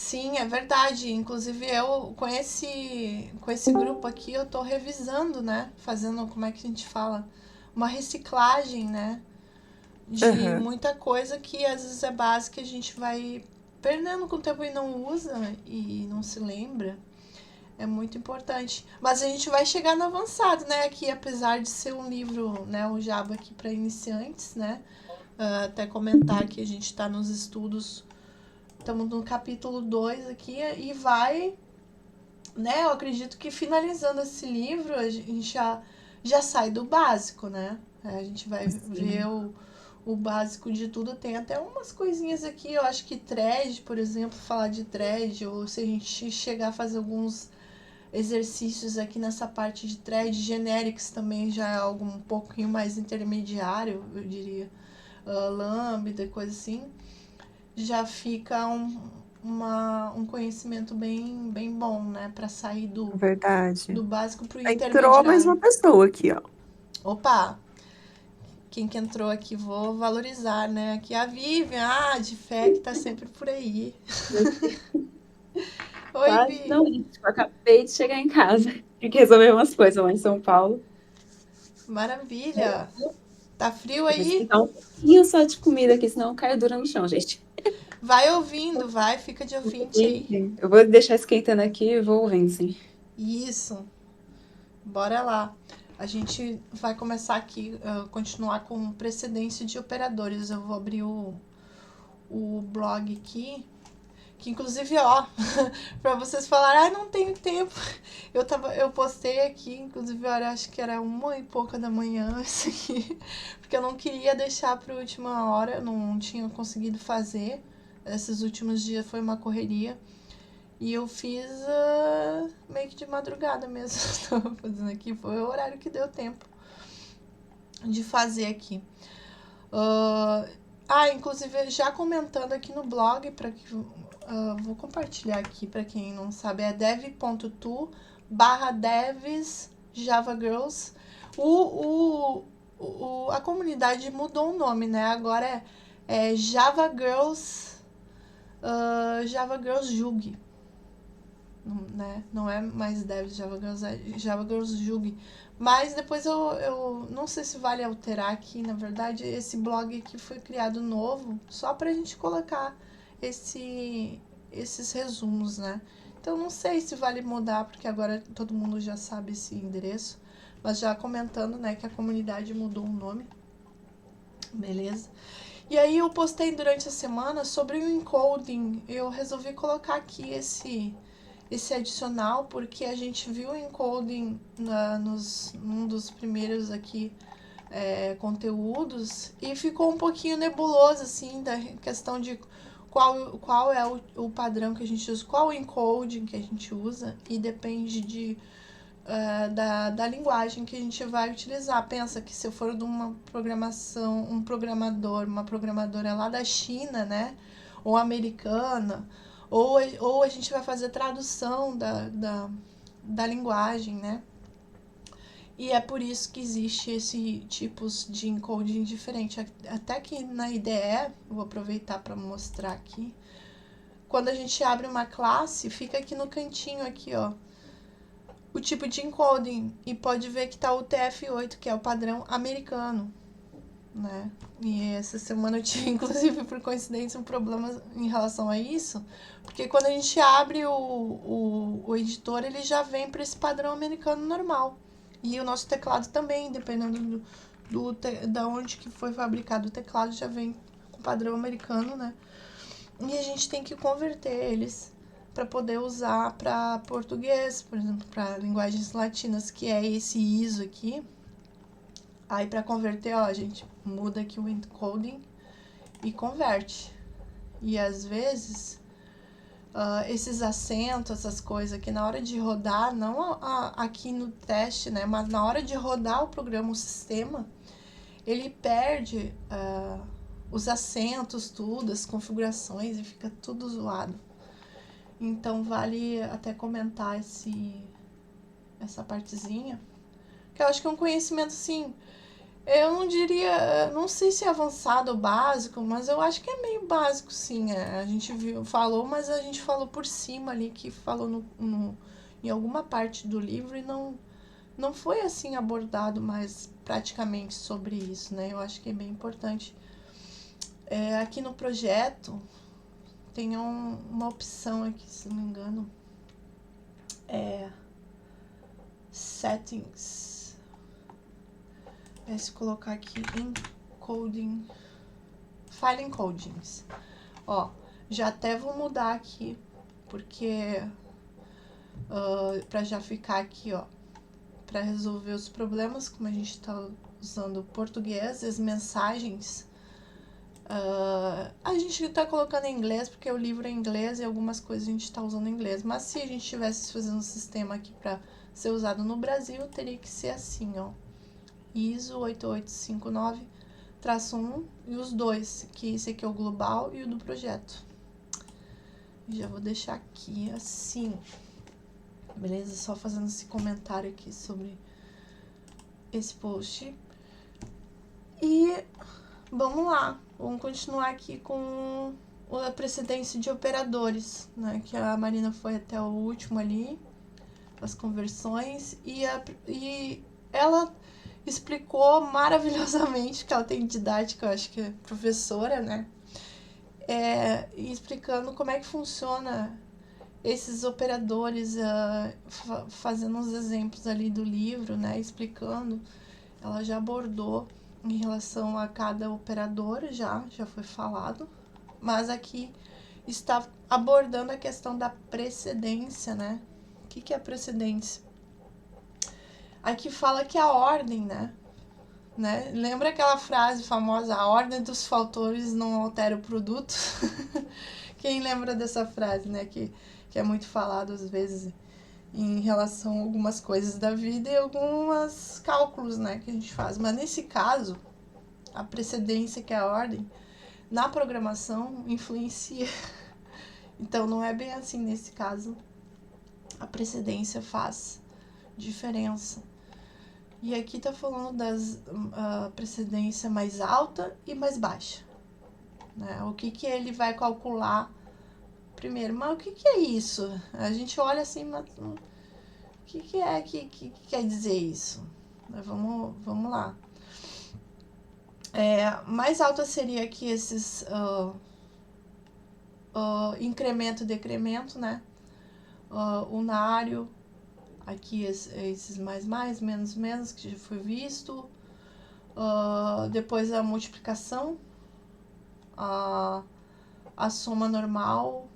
Sim, é verdade. Inclusive eu com esse grupo aqui eu tô revisando, né? Fazendo, como é que a gente fala? Uma reciclagem, né? De Aham. muita coisa que às vezes é básica e a gente vai perdendo com o tempo e não usa e não se lembra. É muito importante. Mas a gente vai chegar no avançado, né? Aqui, apesar de ser um livro, né? O Java aqui para iniciantes, né? Até comentar que a gente está nos estudos, estamos no capítulo 2 aqui e vai, né? Eu acredito que finalizando esse livro a gente já sai do básico, né? A gente vai ver Sim. o básico de tudo. Tem até umas coisinhas aqui, eu acho que thread, por exemplo, falar de thread, ou se a gente chegar a fazer alguns exercícios aqui nessa parte de thread, generics também já é algo um pouquinho mais intermediário, eu diria. Lambda, coisa assim, já fica um conhecimento bem bom, né? Para sair do Verdade. básico para o Entrou mais intermediário. uma pessoa aqui, ó. Opa! Quem que entrou aqui, vou valorizar, né? Aqui a Vivian, de fé, que tá sempre por aí. Oi, Quase Vi. não, gente. Eu acabei de chegar em casa. Tem que resolver umas coisas lá em São Paulo. Maravilha. Tá frio Eu vou aí? esquentar um pouquinho só de comida aqui, senão eu caio dura no chão, gente. Vai ouvindo, vai, fica de ouvinte aí. Eu vou deixar esquentando aqui e vou vendo, sim. Isso, bora lá. A gente vai começar aqui, continuar com precedência de operadores. Eu vou abrir o blog aqui, que inclusive, ó, para vocês falarem, não tenho tempo. Eu postei aqui, inclusive, olha, acho que era 1h e pouca da manhã isso aqui, porque eu não queria deixar para última hora, eu não tinha conseguido fazer. Esses últimos dias foi uma correria. E eu fiz meio que de madrugada mesmo. Estava fazendo aqui. Foi o horário que deu tempo de fazer aqui. Uh, inclusive, já comentando aqui no blog, para que vou compartilhar aqui para quem não sabe, é dev.to/devs Java Girls. A comunidade mudou o nome, né? Agora é Java Girls, Java Girls Jug, né? Não é mais Devs Java Girls, é Java Girls Jug. Mas depois eu não sei se vale alterar aqui. Na verdade, esse blog aqui foi criado novo só pra gente colocar esses resumos, né? Então não sei se vale mudar, porque agora todo mundo já sabe esse endereço. Mas já comentando, né, que a comunidade mudou o nome. Beleza? E aí eu postei durante a semana sobre o encoding. Eu resolvi colocar aqui esse adicional, porque a gente viu o encoding num dos primeiros aqui conteúdos e ficou um pouquinho nebuloso, assim, da questão de qual é o padrão que a gente usa, qual o encoding que a gente usa, e depende da linguagem que a gente vai utilizar. Pensa que se eu for de uma programação, uma programadora lá da China, né, ou americana, ou a gente vai fazer tradução da linguagem, né? E é por isso que existe esse tipos de encoding diferente. Até que na IDE, vou aproveitar para mostrar aqui, quando a gente abre uma classe, fica aqui no cantinho aqui, ó, o tipo de encoding, e pode ver que está o TF8, que é o padrão americano, né? E essa semana eu tive, inclusive, por coincidência, um problema em relação a isso, porque quando a gente abre o editor, ele já vem para esse padrão americano normal. E o nosso teclado também, dependendo da onde que foi fabricado o teclado, já vem com padrão americano, né? E a gente tem que converter eles para poder usar para português, por exemplo, para linguagens latinas, que é esse ISO aqui. Aí para converter, ó, a gente muda aqui o encoding e converte. E às vezes esses acentos, essas coisas aqui na hora de rodar, não aqui no teste, né, mas na hora de rodar o programa, o sistema, ele perde os acentos, tudo, as configurações, e fica tudo zoado. Então vale até comentar essa partezinha, que eu acho que é um conhecimento assim Eu não diria, não sei se é avançado ou básico, mas eu acho que é meio básico, sim. A gente viu, falou, mas a gente falou por cima ali, que falou em alguma parte do livro e não foi assim abordado mais praticamente sobre isso, né? Eu acho que é bem importante. Aqui no projeto tem uma opção aqui, se não me engano, settings. Se colocar aqui encoding, file encodings. Ó, já até vou mudar aqui, porque para já ficar aqui, ó, para resolver os problemas, como a gente está usando português, as mensagens, a gente está colocando em inglês, porque o livro é em inglês e algumas coisas a gente está usando em inglês. Mas se a gente estivesse fazendo um sistema aqui para ser usado no Brasil, teria que ser assim, ó. ISO 8859-1 e os dois, que esse aqui é o global e o do projeto. Já vou deixar aqui assim. Beleza? Só fazendo esse comentário aqui sobre esse post. E vamos lá. Vamos continuar aqui com a precedência de operadores, né? Que a Marina foi até o último ali, as conversões. E ela explicou maravilhosamente, que ela tem didática, eu acho que é professora, né? Explicando como é que funciona esses operadores, fazendo uns exemplos ali do livro, né? Explicando. Ela já abordou em relação a cada operador, já foi falado. Mas aqui está abordando a questão da precedência, né? O que é a precedência? Aqui fala que a ordem, né? Lembra aquela frase famosa, a ordem dos fatores não altera o produto? Quem lembra dessa frase, né? Que é muito falado às vezes em relação a algumas coisas da vida e alguns cálculos, né, que a gente faz. Mas nesse caso, a precedência, que é a ordem, na programação influencia. Então não é bem assim nesse caso. A precedência faz diferença. E aqui tá falando das precedência mais alta e mais baixa, né? O que ele vai calcular primeiro? Mas o que é isso? A gente olha assim, mas o que é que quer dizer isso? Vamos lá. Mais alta seria aqui esses incremento e decremento, né? Unário, aqui esses mais, menos, que já foi visto. Depois a multiplicação, a soma normal.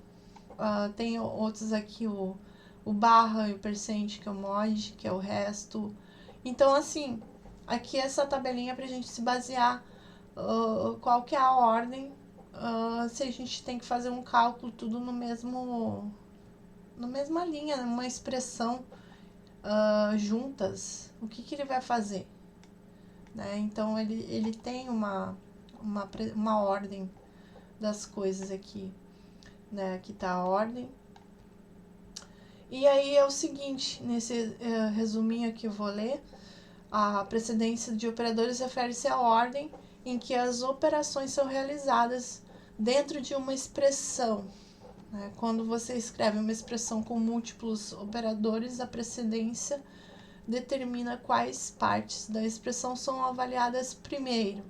Tem outros aqui, o barra e o percent, que é o mod, que é o resto. Então, assim, aqui essa tabelinha pra gente se basear qual que é a ordem, se a gente tem que fazer um cálculo tudo na mesma linha, uma expressão juntas, o que ele vai fazer, né? Então ele tem uma ordem das coisas aqui, né? Aqui tá a ordem. E aí é o seguinte, nesse resuminho aqui eu vou ler. A precedência de operadores refere-se à ordem em que as operações são realizadas dentro de uma expressão, né? Quando você escreve uma expressão com múltiplos operadores, a precedência determina quais partes da expressão são avaliadas primeiro.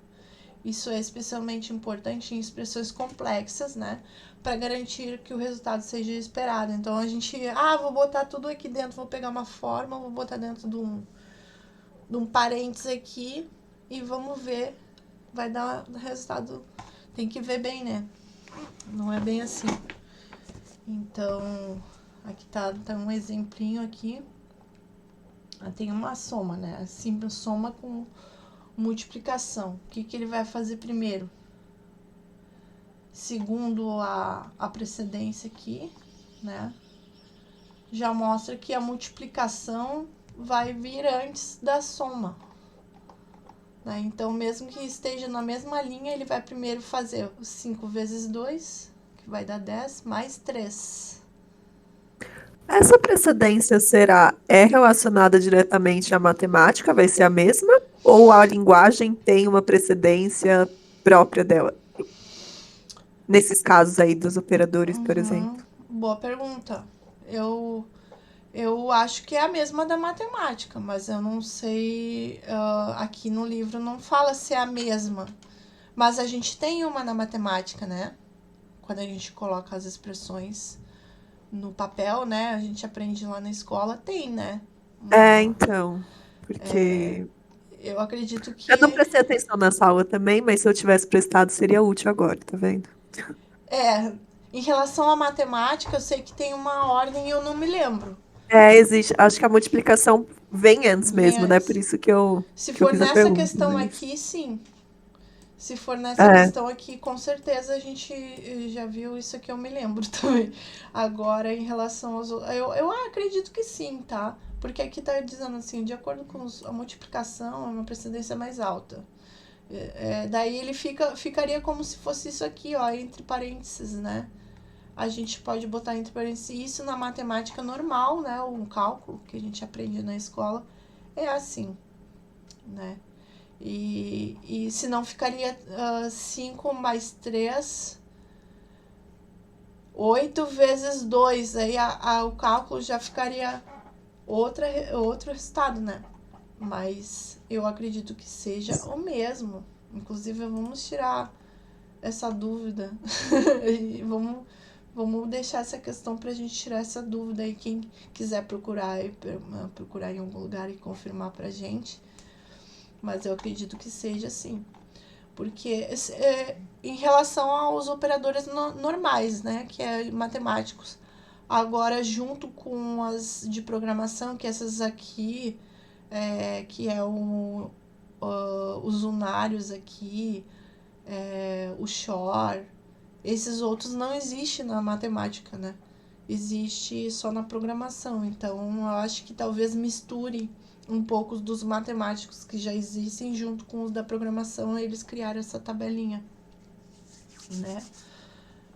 Isso é especialmente importante em expressões complexas, né? Para garantir que o resultado seja esperado. Então a gente, vou botar tudo aqui dentro, vou pegar uma forma, vou botar dentro de um parênteses aqui e vamos ver, vai dar resultado. Tem que ver bem, né? Não é bem assim. Então, aqui tá um exemplinho aqui. Tem uma soma, né? Simples soma com multiplicação. O que ele vai fazer primeiro? Segundo a precedência aqui, né? Já mostra que a multiplicação vai vir antes da soma, né? Então, mesmo que esteja na mesma linha, ele vai primeiro fazer 5 vezes 2, que vai dar 10, mais 3. Essa precedência é relacionada diretamente à matemática? Vai ser a mesma? Ou a linguagem tem uma precedência própria dela? Nesses casos aí dos operadores, por Uhum. exemplo. Boa pergunta. Eu, eu acho que é a mesma da matemática, mas eu não sei. Aqui no livro não fala se é a mesma. Mas a gente tem uma na matemática, né? Quando a gente coloca as expressões no papel, né? A gente aprende lá na escola, tem, né? Uma. Então, porque Eu acredito eu não que. prestei atenção nessa aula também, mas se eu tivesse prestado seria útil agora, tá vendo? É. Em relação à matemática, eu sei que tem uma ordem e eu não me lembro. Existe. Acho que a multiplicação vem antes Vem mesmo, né? Por antes. isso que eu, Se que eu for fiz a nessa pergunta, questão mas. aqui, sim. Se for nessa É, questão aqui, com certeza a gente já viu isso aqui, eu me lembro também. Agora, em relação aos. Eu acredito que sim, tá? Porque aqui tá dizendo assim, de acordo com a multiplicação, é uma precedência mais alta. Daí ele ficaria como se fosse isso aqui, ó, entre parênteses, né? A gente pode botar entre parênteses isso na matemática normal, né? Um cálculo que a gente aprende na escola é assim, né? E se não ficaria 5 mais 3, 8 vezes 2. Aí o cálculo já ficaria outro resultado, né? Mas eu acredito que seja o mesmo. Inclusive, vamos tirar essa dúvida. E vamos deixar essa questão para a gente tirar essa dúvida aí. Quem quiser procurar em algum lugar e confirmar para gente. Mas eu acredito que seja assim. Porque em relação aos operadores normais, né, que é matemáticos. Agora, junto com as de programação, que essas aqui, que é os unários aqui, o shor, esses outros não existem na matemática, né? Existe só na programação. Então, eu acho que talvez misture um pouco dos matemáticos que já existem junto com os da programação, eles criaram essa tabelinha, né?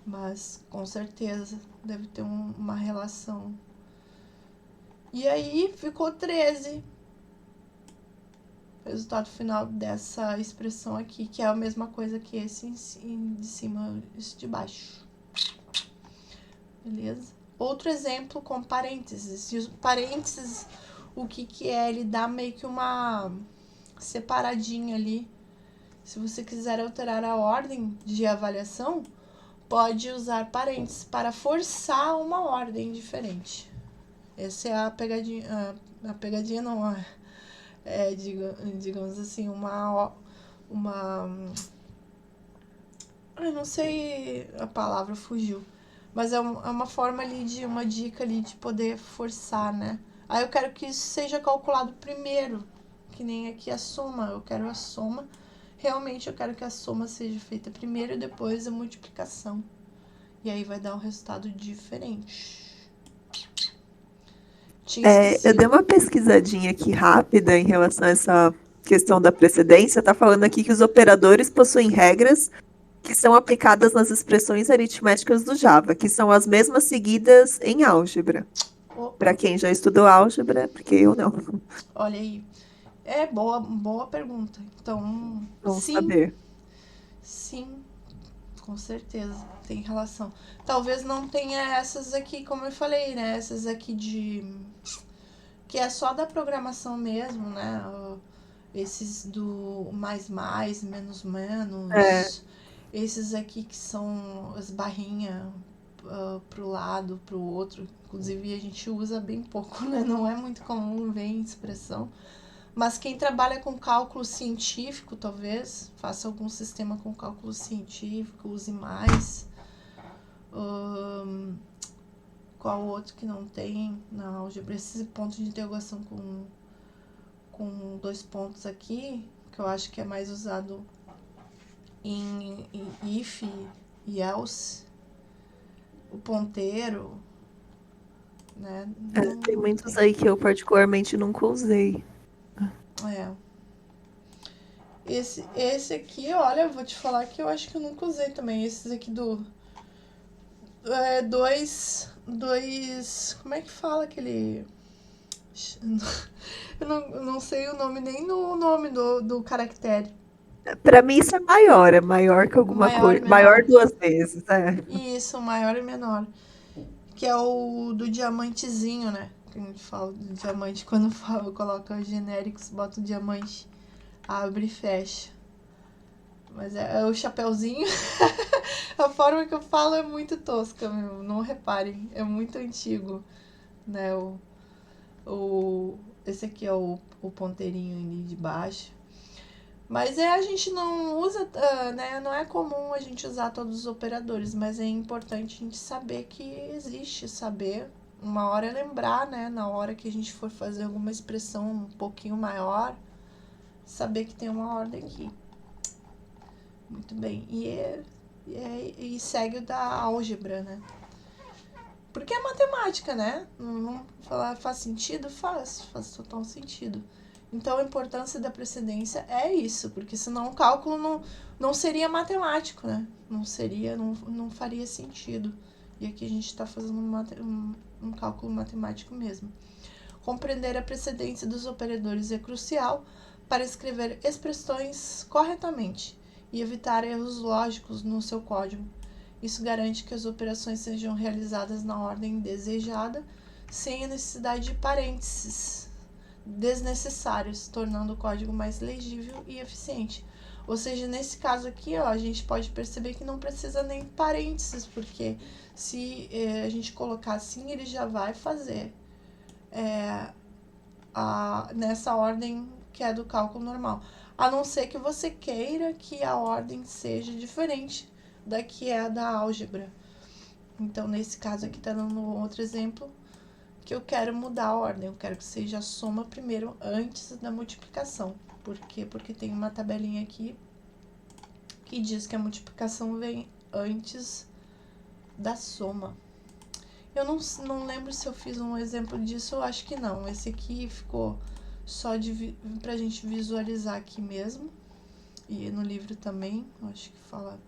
Mas com certeza deve ter uma relação. E aí ficou 13. Resultado final dessa expressão aqui, que é a mesma coisa que esse de cima e esse de baixo. Beleza? Outro exemplo com parênteses. E os parênteses, o que é? Ele dá meio que uma separadinha ali. Se você quiser alterar a ordem de avaliação, pode usar parênteses para forçar uma ordem diferente. Essa é a pegadinha. A pegadinha não, digamos assim, uma. Ai, não sei, a palavra fugiu. Mas é uma forma ali de uma dica ali de poder forçar, né? Aí eu quero que isso seja calculado primeiro, que nem aqui a soma. Eu quero a soma. Realmente eu quero que a soma seja feita primeiro e depois a multiplicação. E aí vai dar um resultado diferente. Tinha eu dei esquecido. uma pesquisadinha aqui rápida em relação a essa questão da precedência. Tá falando aqui que os operadores possuem regras que são aplicadas nas expressões aritméticas do Java, que são as mesmas seguidas em álgebra. Opa, Para quem já estudou álgebra, porque eu não. olha aí. É boa pergunta. Então, Vamos saber. sim, com certeza tem relação. Talvez não tenha essas aqui, como eu falei, né? Essas aqui que é só da programação mesmo, né? Esses do mais, menos, É, menos. Esses aqui que são as barrinhas pro lado, pro outro. Inclusive a gente usa bem pouco, né? Não é muito comum ver em expressão. Mas quem trabalha com cálculo científico, talvez, faça algum sistema com cálculo científico, use mais. Qual outro que não tem na álgebra? Esse ponto de interrogação com 2 pontos aqui, que eu acho que é mais usado em if e else. O ponteiro, né? tem Não muitos tem. aí que eu particularmente nunca usei. É. Esse aqui, olha, eu vou te falar que eu acho que eu nunca usei também. Esses aqui do. Dois. Como é que fala aquele. Eu não sei o nome, nem no nome do caractere. Pra mim isso é maior que alguma Maior e coisa, maior menor. 2 vezes, Isso, maior e menor. Que é o do diamantezinho, né? Que a gente fala do diamante quando coloca os genéricos, bota o diamante, abre e fecha. Mas é o chapeuzinho. A forma que eu falo é muito tosca, meu. Não reparem. É muito antigo, né? Esse aqui é o ponteirinho ali de baixo. Mas a gente não usa, né? Não é comum a gente usar todos os operadores, mas é importante a gente saber que existe, saber. Uma hora é lembrar, né? Na hora que a gente for fazer alguma expressão um pouquinho maior, saber que tem uma ordem aqui. Muito bem. E segue o da álgebra, né? Porque é matemática, né? Não falar faz sentido? Faz total sentido. Então a importância da precedência é isso, porque senão o cálculo não seria matemático, né? Não faria sentido. E aqui a gente está fazendo um cálculo matemático mesmo. Compreender a precedência dos operadores é crucial para escrever expressões corretamente e evitar erros lógicos no seu código. Isso garante que as operações sejam realizadas na ordem desejada, sem a necessidade de parênteses desnecessários, tornando o código mais legível e eficiente. Ou seja, nesse caso aqui, ó, a gente pode perceber que não precisa nem parênteses, porque se a gente colocar assim, ele já vai fazer nessa ordem que é do cálculo normal. A não ser que você queira que a ordem seja diferente da que é a da álgebra. Então, nesse caso aqui, tá dando outro exemplo, que eu quero mudar a ordem. Eu quero que seja a soma primeiro, antes da multiplicação. Por quê? Porque tem uma tabelinha aqui que diz que a multiplicação vem antes da soma. Eu não lembro se eu fiz um exemplo disso, eu acho que não. Esse aqui ficou só pra gente visualizar aqui mesmo. E no livro também, eu acho que fala...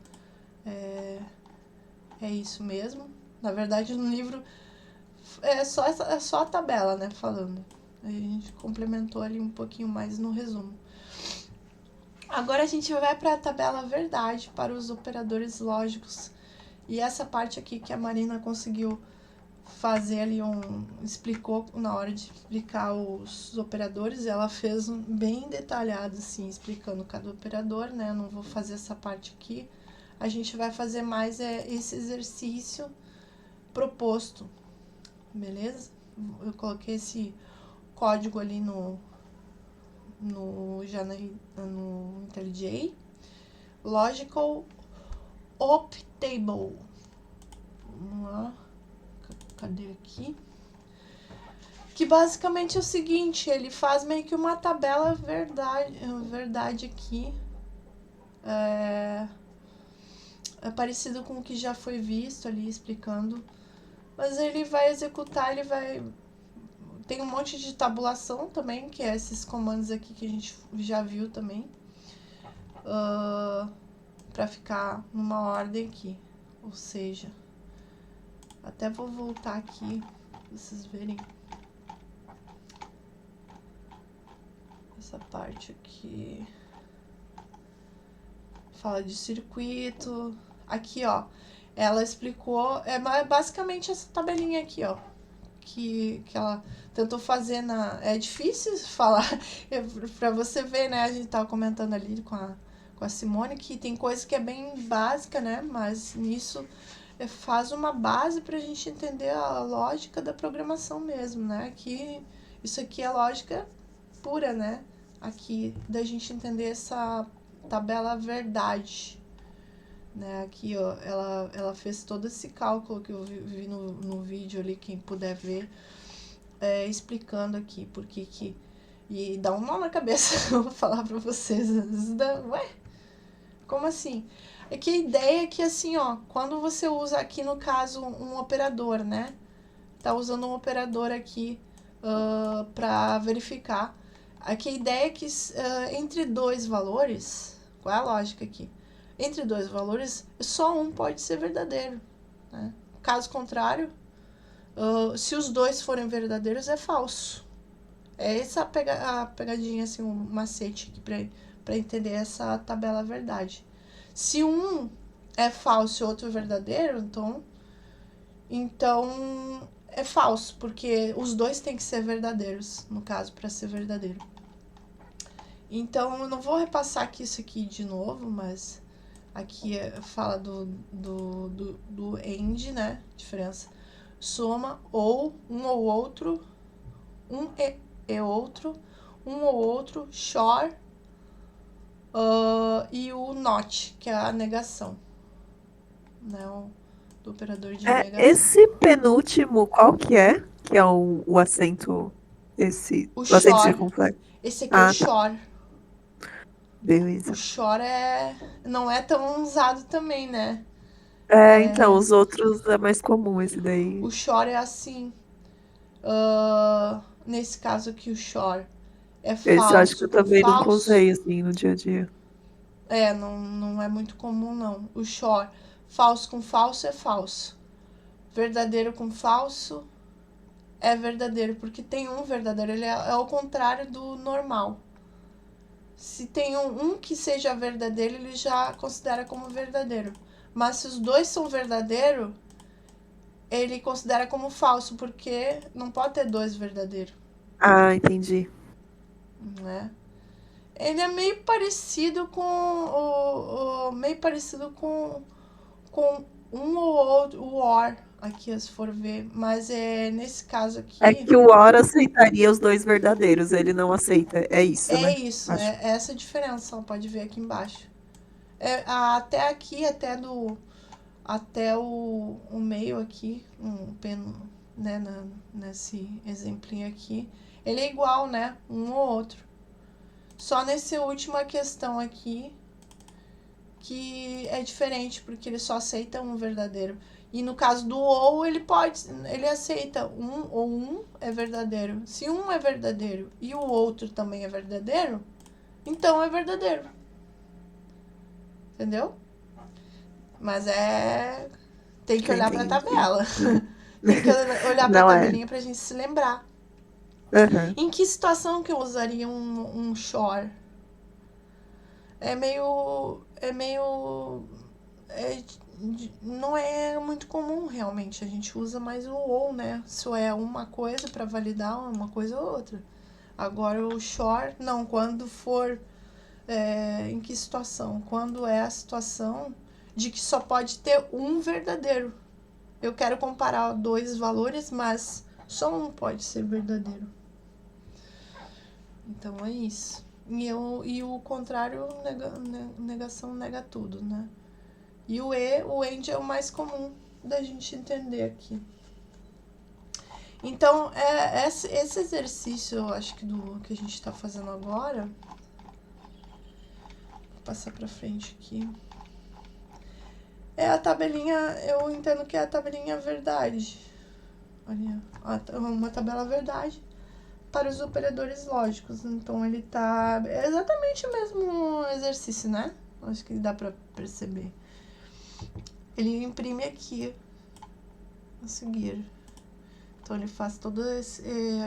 É isso mesmo. Na verdade, no livro é só a tabela, né, falando. Aí a gente complementou ali um pouquinho mais no resumo. Agora a gente vai para a tabela verdade para os operadores lógicos. E essa parte aqui que a Marina conseguiu fazer ali explicou na hora de explicar os operadores, ela fez bem detalhado assim, explicando cada operador, né? Eu não vou fazer essa parte aqui. A gente vai fazer mais esse exercício proposto, beleza? Eu coloquei esse código ali no IntelliJ. Logical Optable. Vamos lá. Cadê aqui? Que basicamente é o seguinte, ele faz meio que uma tabela verdade aqui. É parecido com o que já foi visto ali, explicando. Mas ele vai executar, tem um monte de tabulação também, que é esses comandos aqui que a gente já viu também. Para ficar numa ordem aqui. Ou seja, até vou voltar aqui pra vocês verem essa parte aqui. Fala de circuito. Aqui, ó, ela explicou, basicamente essa tabelinha aqui, ó, que ela tentou fazer é difícil falar, pra você ver, né, a gente tava comentando ali com a Simone, que tem coisa que é bem básica, né, mas nisso faz uma base pra gente entender a lógica da programação mesmo, né, que isso aqui é lógica pura, né, aqui, da gente entender essa tabela verdade, né? Aqui, ó, ela fez todo esse cálculo que eu vi no vídeo ali, quem puder ver, explicando aqui por que e dá um nó na cabeça, eu vou falar pra vocês, às vezes ué, como assim? É que a ideia é que assim, ó, quando você usa aqui no caso um operador, né? Tá usando um operador aqui pra verificar. Aqui a ideia é que entre dois valores, qual é a lógica aqui? Entre dois valores, só um pode ser verdadeiro, né? Caso contrário, se os dois forem verdadeiros, é falso, É essa a pegadinha, assim, um macete aqui pra entender essa tabela verdade. Se um é falso e outro é verdadeiro, então é falso, porque os dois têm que ser verdadeiros, no caso, para ser verdadeiro. Então eu não vou repassar aqui isso aqui de novo, mas aqui fala do AND, né? Diferença. Soma ou um ou outro, um e outro, um ou outro, XOR, e o NOT, que é a negação, né? Do operador de negação. Esse penúltimo, qual que é? Que é o acento, O o acento XOR. circunflexo. Esse aqui é o Ah, tá. XOR. O Beleza. XOR não é tão usado também, né? Então, os outros é mais comum esse daí. O XOR é assim. Nesse caso aqui, o XOR é Esse eu acho que falso eu com também nunca falso. usei, assim, no dia a dia. Não é muito comum, não. O XOR, falso com falso é falso. Verdadeiro com falso é verdadeiro, porque tem um verdadeiro. Ele é o contrário do normal. Se tem um que seja verdadeiro, ele já considera como verdadeiro. Mas se os dois são verdadeiros, ele considera como falso, porque não pode ter dois verdadeiros, Ah, entendi. né? Ele é meio parecido com com um ou outro, o OR, aqui, se for ver. Mas nesse caso É aqui, que o Ora aceitaria os dois verdadeiros, ele não aceita. É isso, é né? isso, Acho. é essa a diferença, ó, pode ver aqui embaixo. Até aqui, até o meio aqui, né, nesse exemplinho aqui, ele é igual, né, um ou outro. Só nessa última questão aqui que é diferente, porque ele só aceita um verdadeiro. E no caso do ou, ele aceita um é verdadeiro. Se um é verdadeiro e o outro também é verdadeiro, então é verdadeiro. Entendeu? Mas tem que olhar pra Entendi. tabela. Tem que olhar pra Não é. tabelinha pra gente se lembrar. Aham. Em que situação que eu usaria um short? É meio. É meio. é- não é muito comum realmente. A gente usa mais o ou, né? Se é uma coisa pra validar uma coisa ou outra. Agora o short, não. Quando for. Em que situação? Quando é a situação de que só pode ter um verdadeiro. Eu quero comparar dois valores, mas só um pode ser verdadeiro. Então é isso. E o contrário, negação nega tudo, né? E o end é o mais comum da gente entender aqui. Então, esse exercício, eu acho que que a gente está fazendo agora. Vou passar para frente aqui. É a tabelinha, eu entendo que é a tabelinha verdade. Olha, uma tabela verdade para os operadores lógicos. Então ele tá. É exatamente o mesmo exercício, né? Acho que dá para perceber. Ele imprime aqui a seguir. Então ele faz todo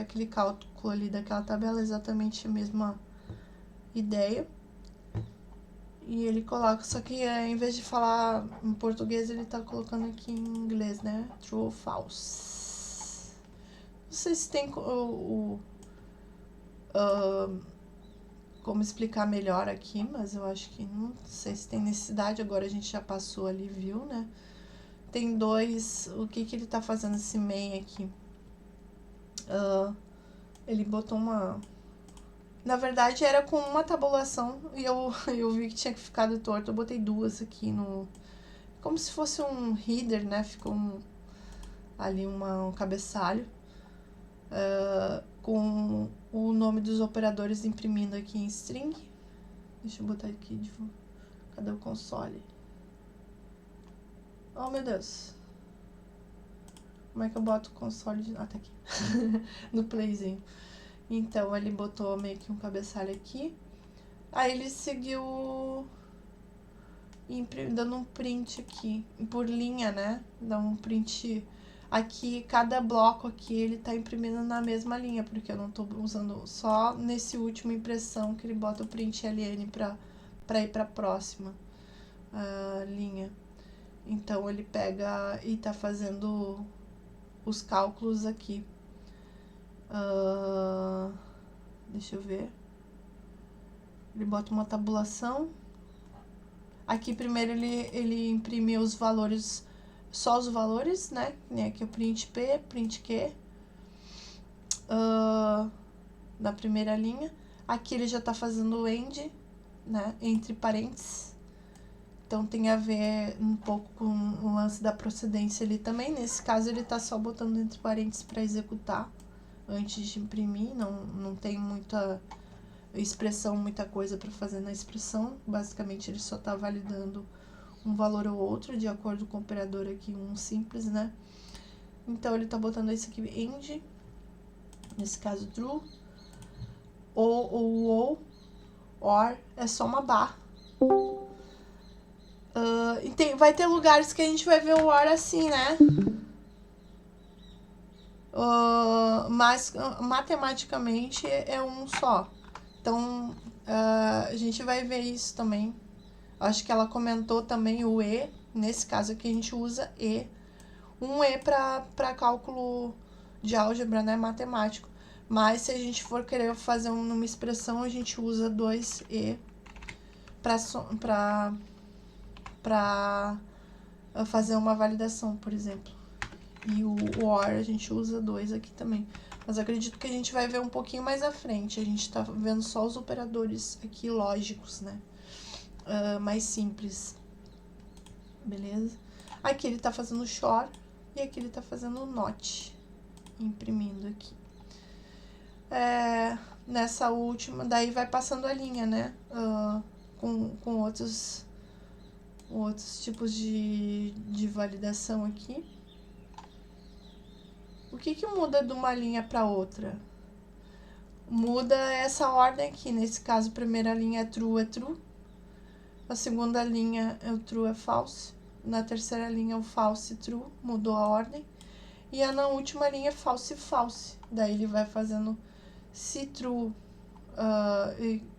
aquele cálculo ali daquela tabela, exatamente a mesma ideia. E ele coloca, só que em vez de falar em português, ele tá colocando aqui em inglês, né? True ou false. Não sei se tem como explicar melhor aqui, mas eu acho que não sei se tem necessidade. Agora a gente já passou ali, viu, né? Tem dois. O que ele tá fazendo esse main aqui? Ele botou uma. Na verdade era com uma tabulação e eu vi que tinha ficado torto. Eu botei duas aqui no. Como se fosse um header, né? Ficou ali um cabeçalho. Com o nome dos operadores imprimindo aqui em string. Deixa eu botar aqui de volta. Cadê o console? Oh, meu Deus. Como é que eu boto o console? Ah, tá aqui. No playzinho. Então, ele botou meio que um cabeçalho aqui. Aí ele seguiu dando um print aqui. Por linha, né? Dá um print. Aqui, cada bloco aqui, ele tá imprimindo na mesma linha, porque eu não tô usando só nesse último impressão que ele bota o print LN pra ir pra próxima linha. Então, ele pega e tá fazendo os cálculos aqui. Deixa eu ver. Ele bota uma tabulação. Aqui, primeiro, ele imprime os valores, só os valores, né? Aqui é o print P, print Q. Na primeira linha. Aqui ele já tá fazendo o end, né? Entre parênteses. Então, tem a ver um pouco com o lance da procedência ali também. Nesse caso, ele tá só botando entre parênteses para executar antes de imprimir. Não tem muita expressão, muita coisa para fazer na expressão. Basicamente, ele só tá validando um valor ou outro, de acordo com o operador aqui, um simples, né? Então, ele tá botando esse aqui, end, nesse caso, true, ou, or, é só uma barra. Vai ter lugares que a gente vai ver o or assim, né? Mas, matematicamente, é um só. Então, a gente vai ver isso também. Acho que ela comentou também o E. Nesse caso aqui, a gente usa E. Um E para cálculo de álgebra, né? Matemático. Mas, se a gente for querer fazer numa expressão, a gente usa 2E para fazer uma validação, por exemplo. E o OR a gente usa 2 aqui também. Mas acredito que a gente vai ver um pouquinho mais à frente. A gente tá vendo só os operadores aqui lógicos, né? Mais simples. Beleza? Aqui ele tá fazendo XOR e aqui ele tá fazendo NOT. Imprimindo aqui. Nessa última, daí vai passando a linha, né? Com outros tipos de validação aqui. O que muda de uma linha para outra? Muda essa ordem aqui. Nesse caso, a primeira linha é true. A segunda linha é o true é false. Na terceira linha é o false true. Mudou a ordem. E na última linha é false. Daí ele vai fazendo se true,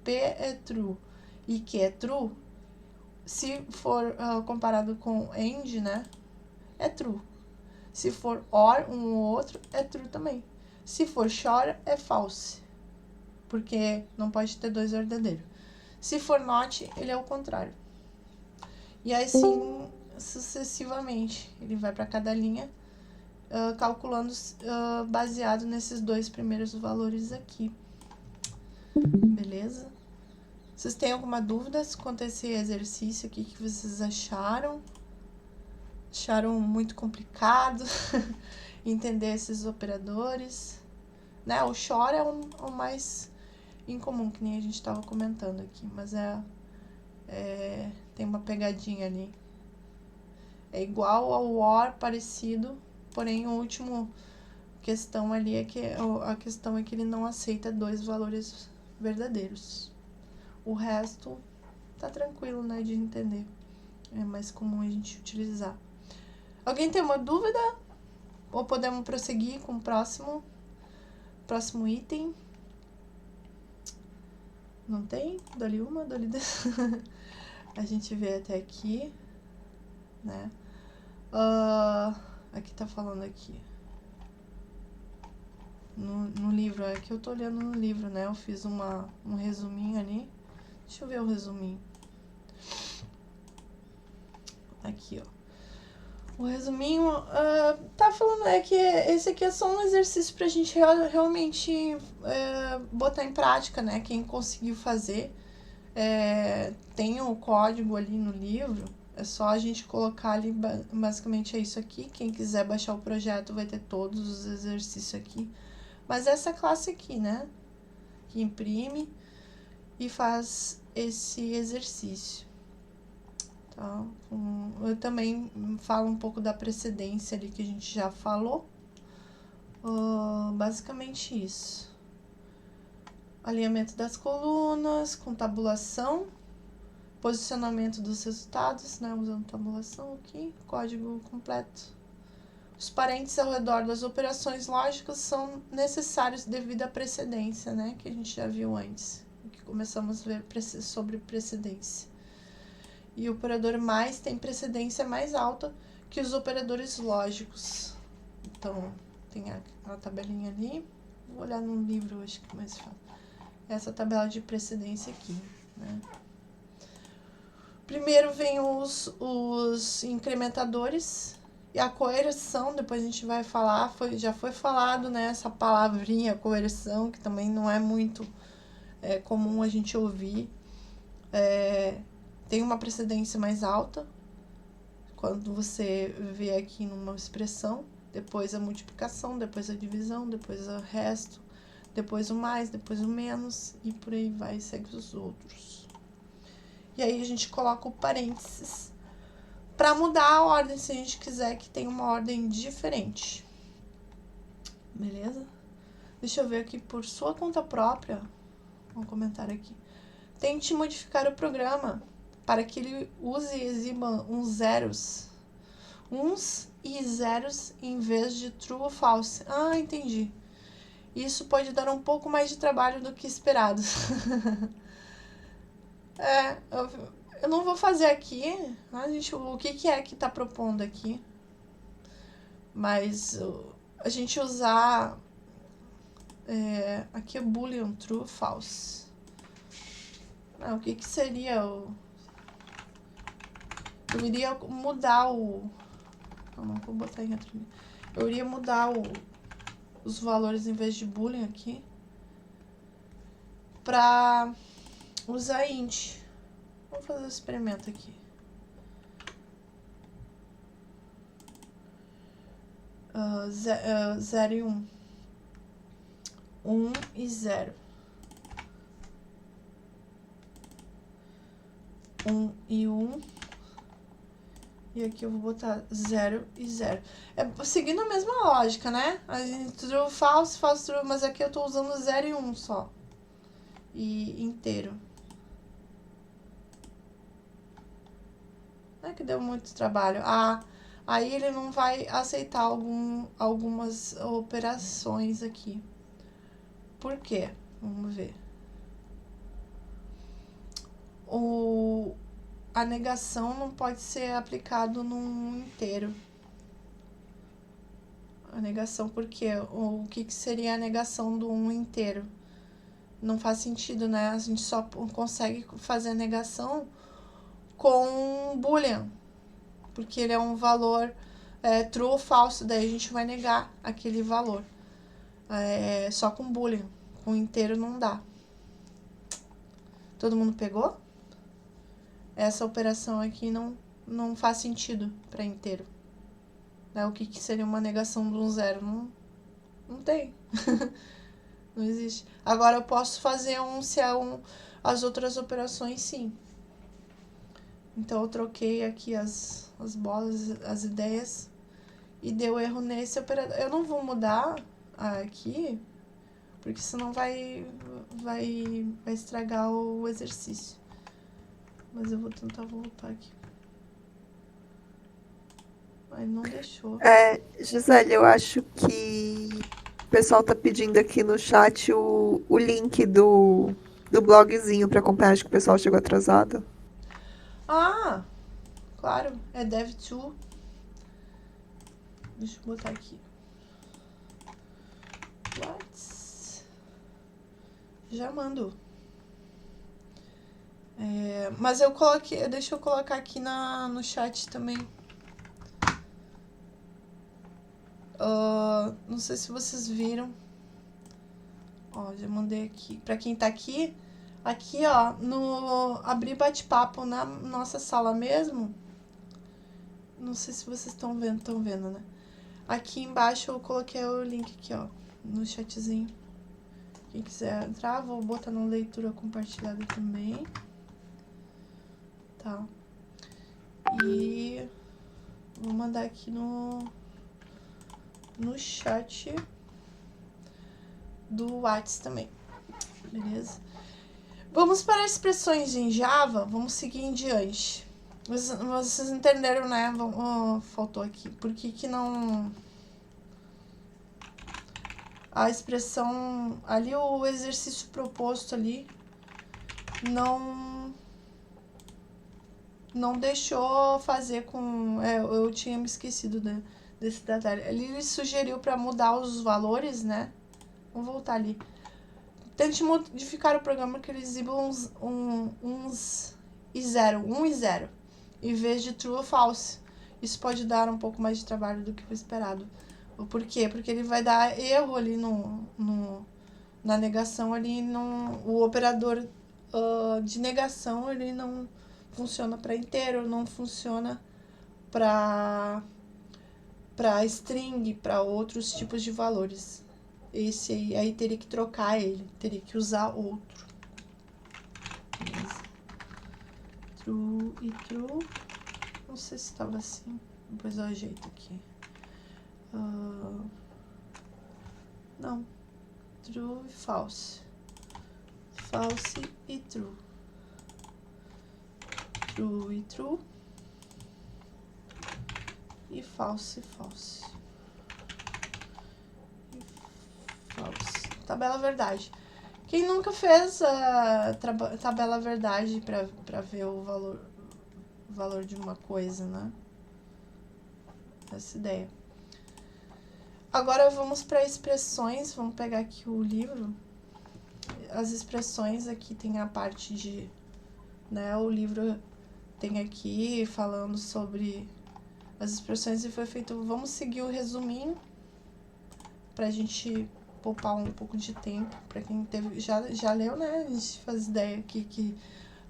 P é true e Q é true. Se for comparado com end, né? É true. Se for or, um ou outro, é true também. Se for XOR, é false. Porque não pode ter dois verdadeiros. Se for not, ele é o contrário. E assim, sucessivamente. Ele vai para cada linha, calculando baseado nesses dois primeiros valores aqui. Beleza? Vocês têm alguma dúvida quanto a esse exercício aqui que vocês acharam? Acharam muito complicado entender esses operadores, né? O XOR é o mais incomum, que nem a gente estava comentando aqui, mas tem uma pegadinha ali. É igual ao OR, parecido, porém a última questão ali é que a questão é que ele não aceita dois valores verdadeiros. O resto tá tranquilo, né, de entender. É mais comum a gente utilizar. Alguém tem uma dúvida? Ou podemos prosseguir com o próximo item? Não tem? Dou-lhe uma, dou-lhe duas. A gente vê até aqui, né? Aqui tá falando aqui. No livro, é que eu tô olhando no livro, né? Eu fiz um resuminho ali. Deixa eu ver o resuminho. Aqui, ó. O resuminho tá falando que esse aqui é só um exercício pra gente realmente botar em prática, né? Quem conseguiu fazer, tem o código ali no livro, é só a gente colocar ali, basicamente é isso aqui. Quem quiser baixar o projeto vai ter todos os exercícios aqui. Mas essa classe aqui, né? Que imprime e faz esse exercício. Tá? Eu também falo um pouco da precedência ali que a gente já falou. Basicamente isso. Alinhamento das colunas, com tabulação, posicionamento dos resultados, né? Usando tabulação aqui, código completo. Os parênteses ao redor das operações lógicas são necessários devido à precedência, né? Que a gente já viu antes, que começamos a ver sobre precedência. E o operador mais tem precedência mais alta que os operadores lógicos. Então, tem a tabelinha ali. Vou olhar no livro, acho que é mais fácil. Essa tabela de precedência aqui, né? Primeiro vem os incrementadores e a coerção, depois a gente vai falar, já foi falado, né, essa palavrinha coerção, que também não é muito comum a gente ouvir. Tem uma precedência mais alta, quando você vê aqui numa expressão, depois a multiplicação, depois a divisão, depois o resto, depois o mais, depois o menos, e por aí vai, segue os outros. E aí a gente coloca o parênteses para mudar a ordem, se a gente quiser que tenha uma ordem diferente. Beleza? Deixa eu ver aqui, por sua conta própria, um comentário aqui. Tente modificar o programa para que ele use e exiba uns e zeros em vez de true ou false. Ah, entendi. Isso pode dar um pouco mais de trabalho do que esperado. Eu não vou fazer aqui, o que é que tá propondo aqui, mas a gente usar aqui é boolean true, false. O que seria eu iria mudar não vou botar em outro. Eu iria mudar os valores em vez de boolean aqui para usar int. Vamos fazer o experimento aqui. 0 e 1. 1 e 0. 1 e 1. E aqui eu vou botar 0 e 0. Seguindo a mesma lógica, né? A gente true, false, false, true. Mas aqui eu tô usando 0 e 1 só. E inteiro. Não é que deu muito trabalho. Aí ele não vai aceitar algumas operações aqui. Por quê? Vamos ver. A negação não pode ser aplicado num inteiro. A negação, por quê? O que seria a negação do um inteiro? Não faz sentido, né? A gente só consegue fazer a negação com boolean, porque ele é um valor true ou falso, daí a gente vai negar aquele valor. Só com boolean, com inteiro não dá. Todo mundo pegou? Essa operação aqui não faz sentido para inteiro. O que seria uma negação de um zero? Não tem. Não existe. Agora eu posso fazer as outras operações, sim. Então eu troquei aqui as bolas, as ideias, e deu erro nesse operador. Eu não vou mudar aqui, porque senão vai estragar o exercício. Mas eu vou tentar voltar aqui. Mas não deixou. Gisele, eu acho que o pessoal tá pedindo aqui no chat o link do blogzinho para acompanhar. Acho que o pessoal chegou atrasado. Claro, é dev2. Deixa eu botar aqui. Já mando. Mas eu coloquei, deixa eu colocar aqui no chat também. Não sei se vocês viram. Já mandei aqui. Pra quem tá aqui, no abrir bate-papo na nossa sala mesmo. Não sei se vocês estão vendo, né? Aqui embaixo eu coloquei o link aqui, no chatzinho. Quem quiser entrar, vou botar na leitura compartilhada também. Tá. E vou mandar aqui no chat do WhatsApp também. Beleza? Vamos para expressões em Java. Vamos seguir em diante. Vocês entenderam, né? Faltou aqui. Por que não a expressão ali, o exercício proposto ali não deixou fazer com... eu tinha me esquecido desse detalhe. Ele sugeriu para mudar os valores, né? Vamos voltar ali. Tente modificar o programa que ele exiba uns e 0, 1 e 0, em vez de true ou false. Isso pode dar um pouco mais de trabalho do que o esperado. Por quê? Porque ele vai dar erro ali na negação, ali o operador de negação, ele não funciona para inteiro, não funciona para string, para outros tipos de valores. Esse aí teria que trocar ele, teria que usar outro. Beleza. True e true. Não sei se estava assim. Depois eu ajeito aqui. Não. True e false. False e true. True e true. E false e false. False. Tabela verdade. Quem nunca fez a tabela verdade para ver o valor de uma coisa, né? Essa ideia. Agora vamos para expressões. Vamos pegar aqui o livro. As expressões aqui tem a parte de... né, o livro tem aqui falando sobre as expressões e foi feito... Vamos seguir o resuminho pra gente poupar um pouco de tempo. Pra quem já leu, né? A gente faz ideia aqui que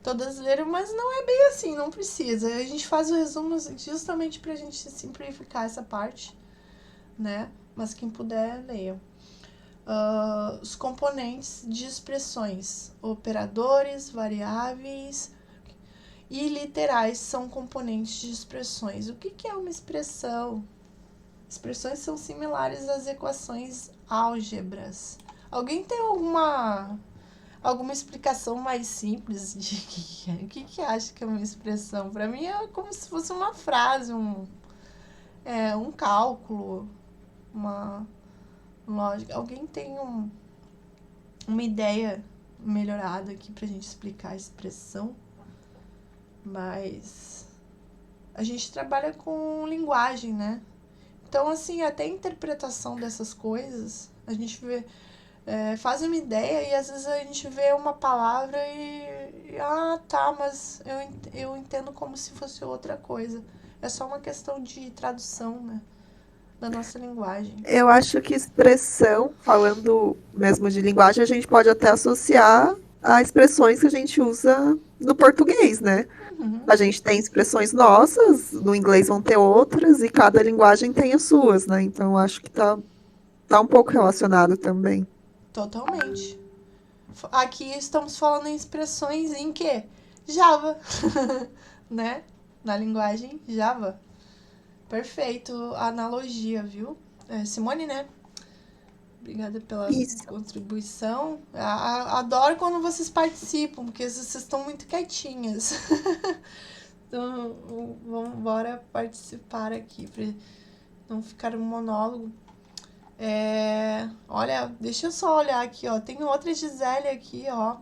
todas leram, mas não é bem assim, não precisa. A gente faz o resumo justamente pra gente simplificar essa parte, né? Mas quem puder, leia. Os componentes de expressões, operadores, variáveis e literais são componentes de expressões. O que é uma expressão? Expressões são similares às equações álgebras. Alguém tem alguma explicação mais simples de o que acha que é uma expressão? Para mim é como se fosse uma frase, um cálculo, uma lógica. Alguém tem uma ideia melhorada aqui pra gente explicar a expressão? Mas a gente trabalha com linguagem, né? Então, assim, até a interpretação dessas coisas, a gente vê, faz uma ideia e às vezes a gente vê uma palavra e tá, mas eu entendo como se fosse outra coisa. É só uma questão de tradução, né? Da nossa linguagem. Eu acho que expressão, falando mesmo de linguagem, a gente pode até associar a expressões que a gente usa no português, né? Uhum. A gente tem expressões nossas, no inglês vão ter outras, e cada linguagem tem as suas, né? Então, eu acho que tá um pouco relacionado também. Totalmente. Aqui estamos falando em expressões em quê? Java, né? Na linguagem Java. Perfeito a analogia, viu? Simone, né? Obrigada pela Isso. contribuição. Adoro quando vocês participam, porque vocês estão muito quietinhas. Então, vamos embora participar aqui, para não ficar um monólogo. Olha, deixa eu só olhar aqui, ó. Tem outra Gisele aqui, ó.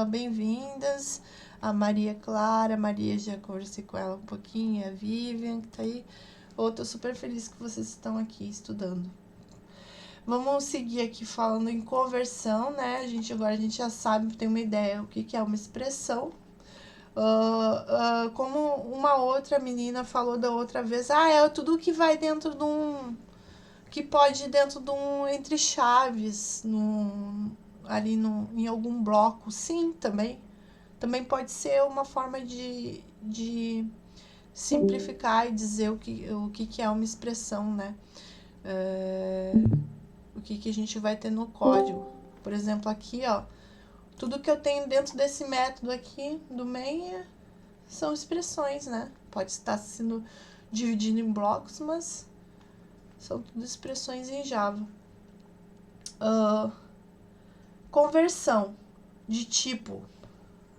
Bem-vindas. A Maria Clara, a Maria, já conversei com ela um pouquinho, a Vivian, que tá aí. Tô super feliz que vocês estão aqui estudando. Vamos seguir aqui falando em conversão, né? Agora a gente já sabe, tem uma ideia o que é uma expressão. Como uma outra menina falou da outra vez, é tudo que vai dentro de um... que pode ir dentro de um entre chaves, ali em algum bloco. Sim, também. Também pode ser uma forma de simplificar e dizer o que é uma expressão, né? O que a gente vai ter no código. Por exemplo, aqui, ó, tudo que eu tenho dentro desse método aqui do main são expressões, né? Pode estar sendo dividido em blocos, mas são tudo expressões em Java. Conversão de tipo.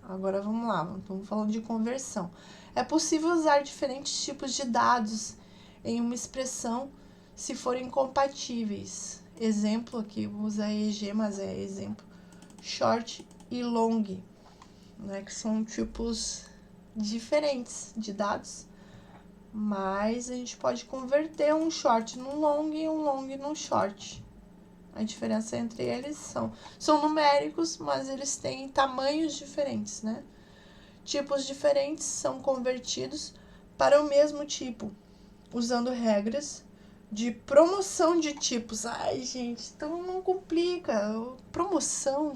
Agora vamos lá, estamos falando de conversão. É possível usar diferentes tipos de dados em uma expressão se forem compatíveis. exemplo aqui, vou usar EG, mas é exemplo, short e long, né, que são tipos diferentes de dados, mas a gente pode converter um short num long e um long num short. A diferença entre eles são numéricos, mas eles têm tamanhos diferentes, né? Tipos diferentes são convertidos para o mesmo tipo, usando regras de promoção de tipos. Ai, gente, então não complica. Promoção?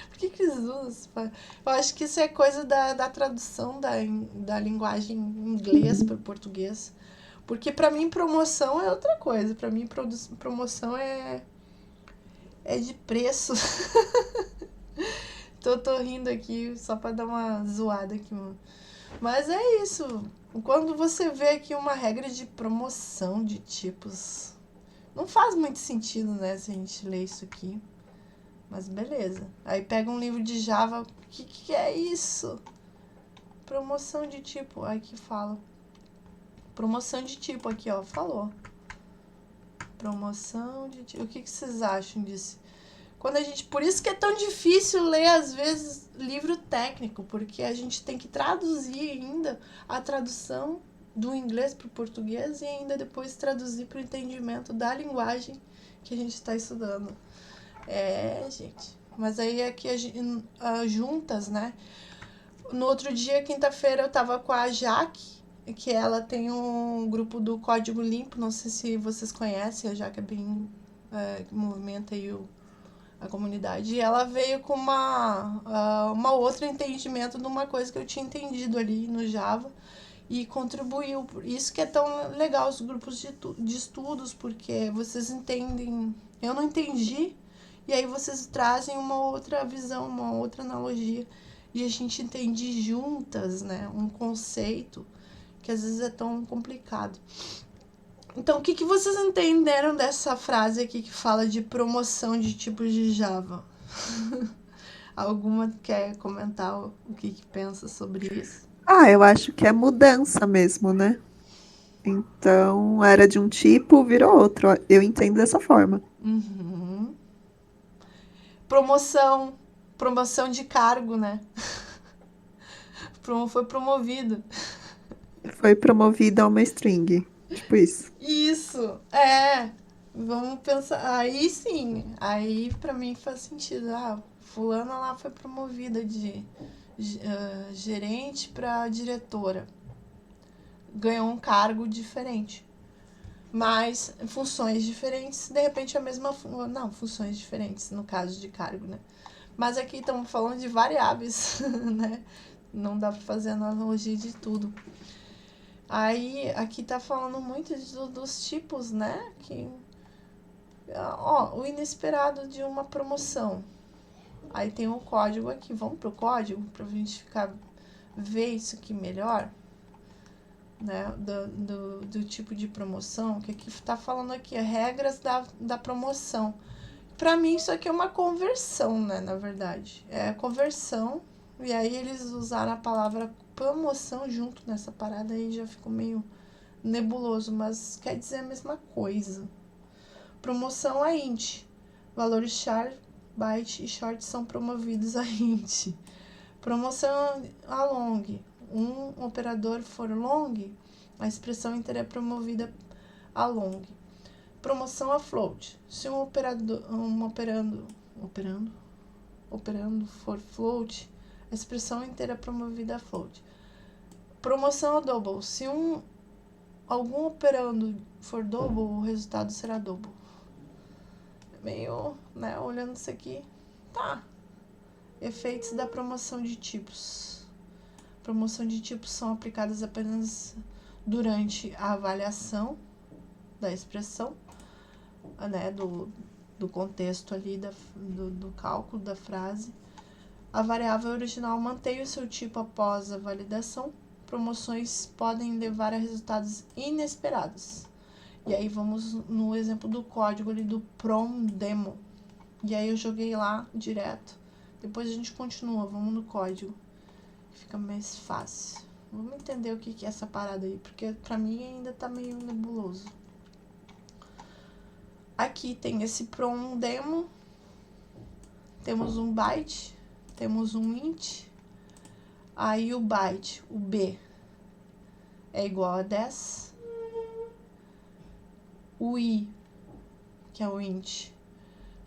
Por que eles usam? Eu acho que isso é coisa da tradução da linguagem inglês para o português. Porque para mim promoção é outra coisa. Para mim promoção é de preço. Tô rindo aqui só para dar uma zoada aqui, mano. Mas é isso. Quando você vê aqui uma regra de promoção de tipos, não faz muito sentido, né, se a gente ler isso aqui. Mas beleza. Aí pega um livro de Java, o que é isso? Promoção de tipo, aí que fala. Promoção de tipo aqui, ó, falou. Promoção de tipo. O que vocês acham disso? Quando a gente, por isso que é tão difícil ler, às vezes, livro técnico, porque a gente tem que traduzir ainda a tradução do inglês para o português e ainda depois traduzir para o entendimento da linguagem que a gente está estudando. Gente. Mas aí aqui juntas, né? No outro dia, quinta-feira, eu tava com a Jaque, que ela tem um grupo do Código Limpo, não sei se vocês conhecem, a Jaque é bem que movimenta aí a comunidade, e ela veio com uma outro entendimento de uma coisa que eu tinha entendido ali no Java e contribuiu. Isso que é tão legal os grupos de estudos, porque vocês entendem, eu não entendi, e aí vocês trazem uma outra visão, uma outra analogia, e a gente entende juntas, né, um conceito que às vezes é tão complicado. Então, o que vocês entenderam dessa frase aqui que fala de promoção de tipos de Java? Alguma quer comentar o que pensa sobre isso? Eu acho que é mudança mesmo, né? Então, era de um tipo, virou outro. Eu entendo dessa forma. Uhum. Promoção de cargo, né? Foi promovido. Foi promovida a uma string. Tipo isso. Isso, vamos pensar. Aí sim, aí pra mim faz sentido. Fulana lá foi promovida de gerente pra diretora. Ganhou um cargo diferente. Mas funções diferentes, de repente a mesma. Não, funções diferentes no caso de cargo, né? Mas aqui estamos falando de variáveis, né? Não dá pra fazer analogia de tudo. Aí, aqui tá falando muito dos tipos, né? O inesperado de uma promoção. Aí tem o código aqui. Vamos pro código pra gente ver isso aqui melhor, né? Do tipo de promoção. Que aqui tá falando aqui, regras da promoção. Pra mim, isso aqui é uma conversão, né? Na verdade. É conversão. E aí eles usaram a palavra promoção junto nessa parada aí, já ficou meio nebuloso, mas quer dizer a mesma coisa. Promoção a int. Valores char, byte e short são promovidos a int. Promoção a long. Um operador for long, a expressão inteira é promovida a long. Promoção a float. Se operando for float, a expressão inteira é promovida a float. Promoção a double. Se algum operando for double, o resultado será double. Meio, né, olhando isso aqui, tá. Efeitos da promoção de tipos. Promoção de tipos são aplicadas apenas durante a avaliação da expressão, né, do contexto ali, do cálculo da frase. A variável original mantém o seu tipo após a validação. Promoções podem levar a resultados inesperados. E aí vamos no exemplo do código ali do prom demo. E aí eu joguei lá direto. Depois a gente continua, vamos no código. Fica mais fácil. Vamos entender o que é essa parada aí, porque pra mim ainda tá meio nebuloso. Aqui tem esse prom demo, temos um byte, temos um int, aí o byte, o B, é igual a 10, o I, que é o int,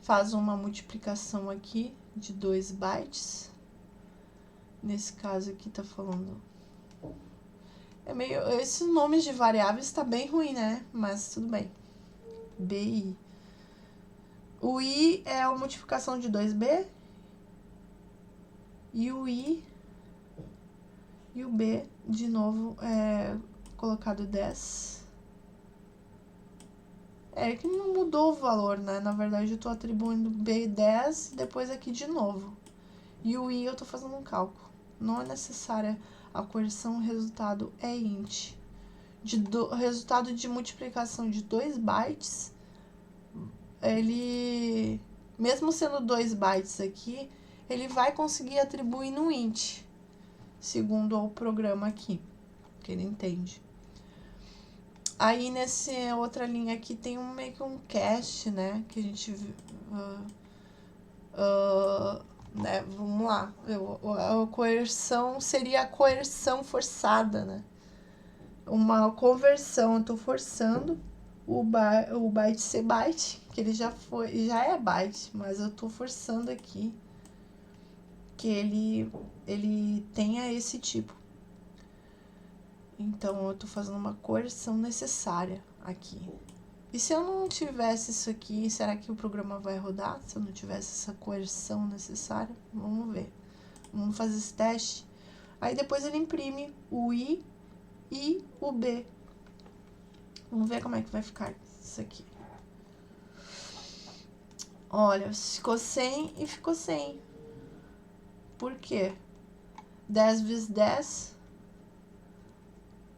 faz uma multiplicação aqui de 2 bytes, nesse caso aqui tá falando, esses nomes de variáveis tá bem ruim, né, mas tudo bem, BI. O I é a multiplicação de 2B, e o I e o B, de novo, é colocado 10. É que não mudou o valor, né? Na verdade, eu tô atribuindo B 10 e depois aqui de novo. E o I eu tô fazendo um cálculo. Não é necessária a coerção, o resultado é int. Resultado de multiplicação de 2 bytes, ele, mesmo sendo 2 bytes aqui, ele vai conseguir atribuir no int, segundo o programa aqui, que ele entende. Aí, nessa outra linha aqui, tem meio que um cast, né, que a gente, né, vamos lá, a coerção seria a coerção forçada, né, uma conversão, eu tô forçando o byte ser byte, que ele já é byte, mas eu tô forçando aqui que ele tenha esse tipo. Então, eu tô fazendo uma coerção necessária aqui. E se eu não tivesse isso aqui, será que o programa vai rodar? Se eu não tivesse essa coerção necessária? Vamos ver. Vamos fazer esse teste. Aí depois ele imprime o I e o B. Vamos ver como é que vai ficar isso aqui. Olha, ficou 100 e ficou 100. Por quê? 10 vezes 10,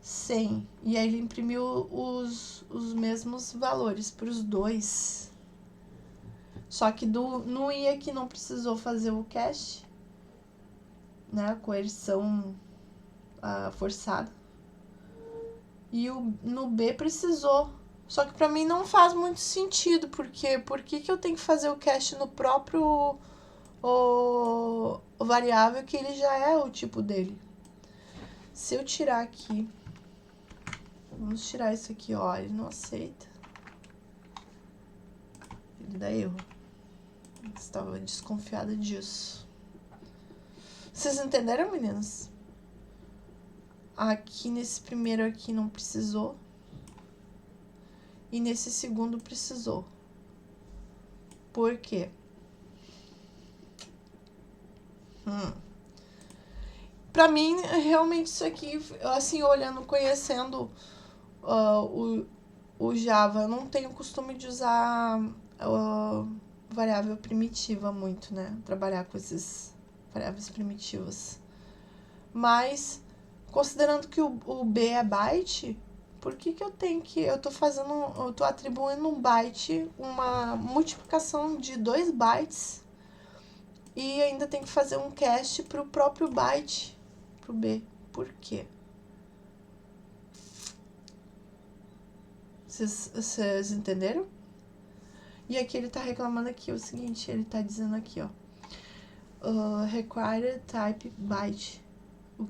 100. E aí ele imprimiu os mesmos valores para os dois. Só que no I aqui não precisou fazer o cast, né? A coerção forçada. E no B precisou. Só que para mim não faz muito sentido, porque por que eu tenho que fazer o cast no próprio o variável que ele já é o tipo dele? Se eu tirar aqui, vamos tirar isso aqui, ó, ele não aceita. Ele dá erro. Eu estava desconfiada disso. Vocês entenderam, meninas? Aqui nesse primeiro aqui não precisou. E nesse segundo precisou. Por quê? Pra mim, realmente isso aqui, assim, olhando, conhecendo o Java, eu não tenho costume de usar variável primitiva muito, né? Trabalhar com esses variáveis primitivas. Mas, considerando que o B é byte, por que eu tenho que... eu tô atribuindo um byte, uma multiplicação de 2 bytes, e ainda tem que fazer um cast pro próprio byte, pro B. Por quê? Vocês entenderam? E aqui ele tá reclamando aqui o seguinte, ele tá dizendo aqui, ó. Required type byte. O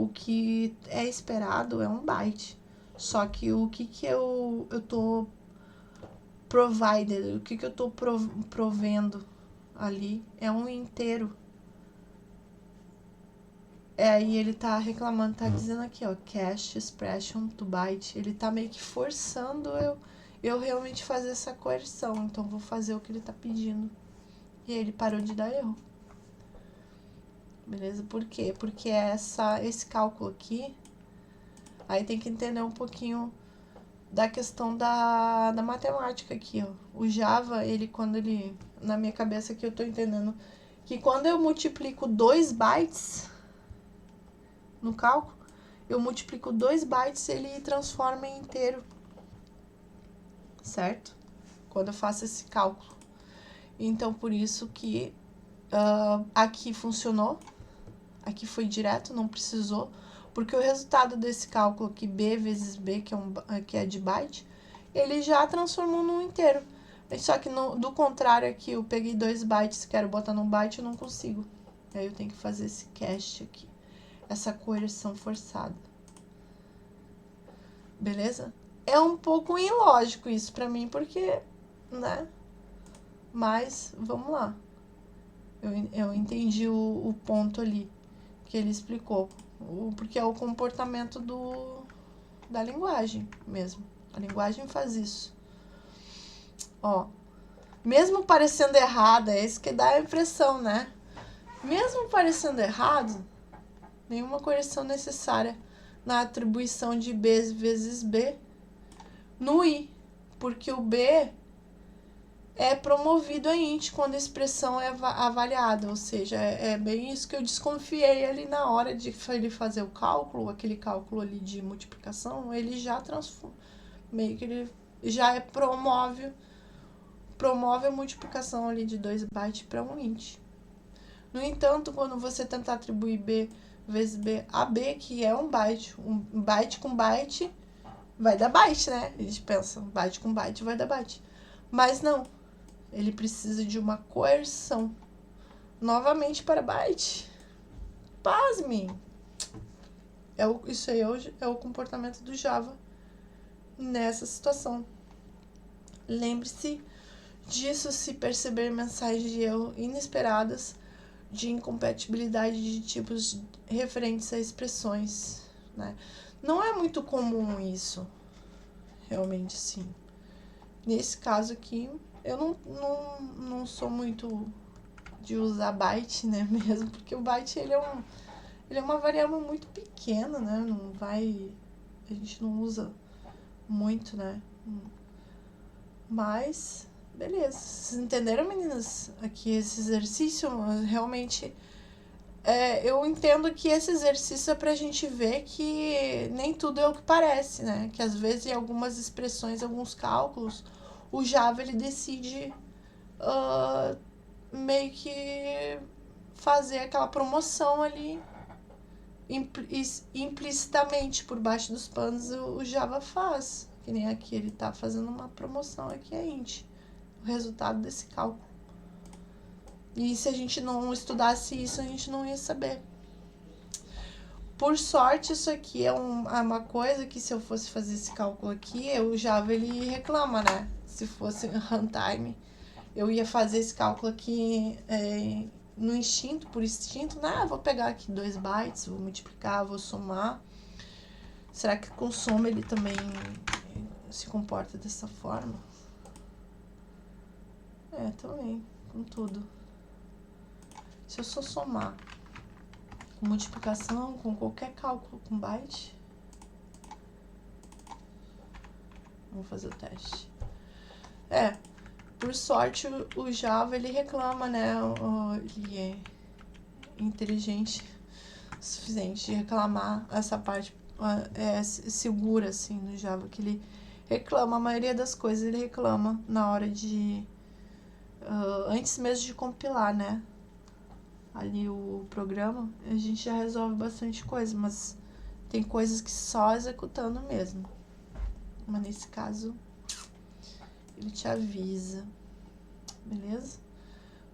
que é esperado é um byte. Só que o que eu tô provided, o que eu tô provendo ali é um inteiro. Aí ele tá reclamando, tá dizendo aqui, ó, cast expression to byte. Ele tá meio que forçando eu realmente fazer essa coerção. Então, vou fazer o que ele tá pedindo. E aí ele parou de dar erro. Beleza? Por quê? Porque esse cálculo aqui, aí tem que entender um pouquinho da questão da matemática aqui, ó. O Java, na minha cabeça aqui eu tô entendendo que quando eu multiplico 2 bytes no cálculo, eu multiplico 2 bytes, ele transforma em inteiro. Certo? Quando eu faço esse cálculo. Então, por isso que aqui funcionou. Aqui foi direto, não precisou. Porque o resultado desse cálculo aqui, B vezes B, que é de byte, ele já transformou num inteiro. Só que do contrário aqui, eu peguei 2 bytes, quero botar num byte, eu não consigo. Aí eu tenho que fazer esse cast aqui, essa coerção forçada. Beleza? É um pouco ilógico isso pra mim, porque, né? Mas, vamos lá. Eu entendi o ponto ali que ele explicou. Porque é o comportamento da linguagem mesmo. A linguagem faz isso. Ó, mesmo parecendo errado, é isso que dá a impressão, né? Mesmo parecendo errado, nenhuma correção necessária na atribuição de B vezes B no I, porque o B é promovido a int quando a expressão é avaliada, ou seja, é bem isso que eu desconfiei ali na hora de ele fazer o cálculo, aquele cálculo ali de multiplicação, ele já transforma, meio que ele já promove a multiplicação ali de 2 bytes para um int. No entanto, quando você tentar atribuir B vezes B a B, que é um byte com byte vai dar byte, né? A gente pensa, byte com byte vai dar byte. Mas não, ele precisa de uma coerção novamente para byte. Pasmem! Isso aí é o comportamento do Java nessa situação. Lembre-se disso se perceber mensagens de erro inesperadas de incompatibilidade de tipos referentes a expressões, né? Não é muito comum isso, realmente, sim. Nesse caso aqui, eu não sou muito de usar byte, né, mesmo, porque o byte, ele é uma variável muito pequena, né, a gente não usa muito, né, mas, beleza. Vocês entenderam, meninas? Aqui esse exercício, realmente, eu entendo que esse exercício é pra gente ver que nem tudo é o que parece, né, que às vezes em algumas expressões, alguns cálculos, o Java, ele decide meio que fazer aquela promoção ali implicitamente por baixo dos panos o Java faz. Que nem aqui ele tá fazendo uma promoção aqui a int. O resultado desse cálculo. E se a gente não estudasse isso, a gente não ia saber. Por sorte, isso aqui é uma coisa que se eu fosse fazer esse cálculo aqui, o Java ele reclama, né? Se fosse runtime, eu ia fazer esse cálculo aqui no instinto, por instinto, né? Vou pegar aqui 2 bytes, vou multiplicar, vou somar. Será que com soma ele também se comporta dessa forma? Também, com tudo. Se eu só somar com multiplicação, com qualquer cálculo com byte, vamos fazer o teste. Por sorte, o Java, ele reclama, né? Ele é inteligente o suficiente de reclamar essa parte segura, assim, no Java, que ele reclama, a maioria das coisas ele reclama na hora de... antes mesmo de compilar, né? Ali o programa, a gente já resolve bastante coisa, mas tem coisas que só executando mesmo. Mas nesse caso, ele te avisa. Beleza?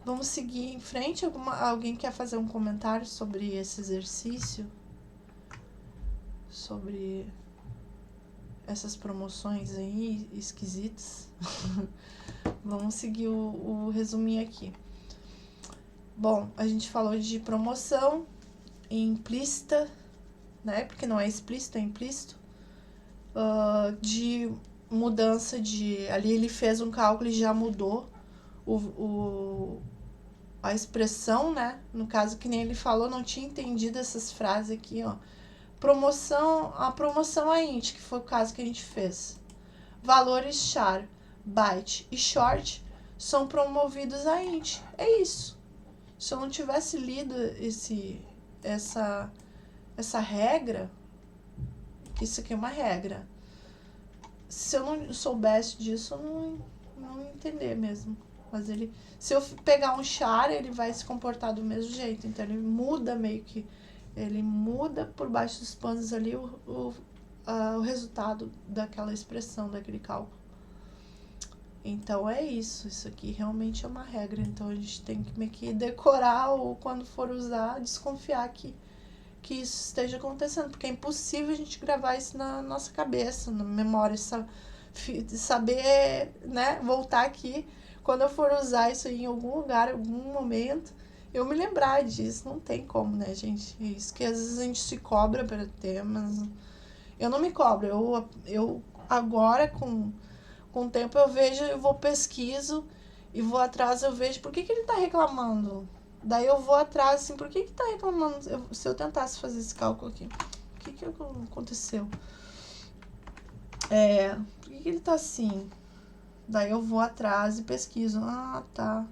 Vamos seguir em frente. Alguém quer fazer um comentário sobre esse exercício? Sobre essas promoções aí esquisitas? Vamos seguir o resuminho aqui. Bom, a gente falou de promoção implícita, né? Porque não é explícito, é implícito. De mudança de... Ali ele fez um cálculo e já mudou a expressão, né? No caso, que nem ele falou, não tinha entendido essas frases aqui, ó. A promoção a int, que foi o caso que a gente fez. Valores char, byte e short são promovidos a int. É isso. Se eu não tivesse lido essa regra, isso aqui é uma regra. Se eu não soubesse disso, eu não ia entender mesmo. Mas se eu pegar um char, ele vai se comportar do mesmo jeito. Então ele muda meio que, ele muda por baixo dos panos ali o resultado daquela expressão, daquele cálculo. Então é isso. Isso aqui realmente é uma regra. Então a gente tem que meio que decorar ou quando for usar, desconfiar que isso esteja acontecendo. Porque é impossível a gente gravar isso na nossa cabeça, na memória, saber, né, voltar aqui. Quando eu for usar isso em algum lugar, em algum momento, eu me lembrar disso. Não tem como, né, gente? É isso que às vezes a gente se cobra para ter, mas eu não me cobro. Eu agora, com o tempo, eu vejo, eu vou pesquiso e vou atrás, eu vejo por que ele tá reclamando. Daí eu vou atrás, assim, por que tá reclamando? Se eu tentasse fazer esse cálculo aqui, o que aconteceu? Por que ele tá assim? Daí eu vou atrás e pesquiso. Ah, tá.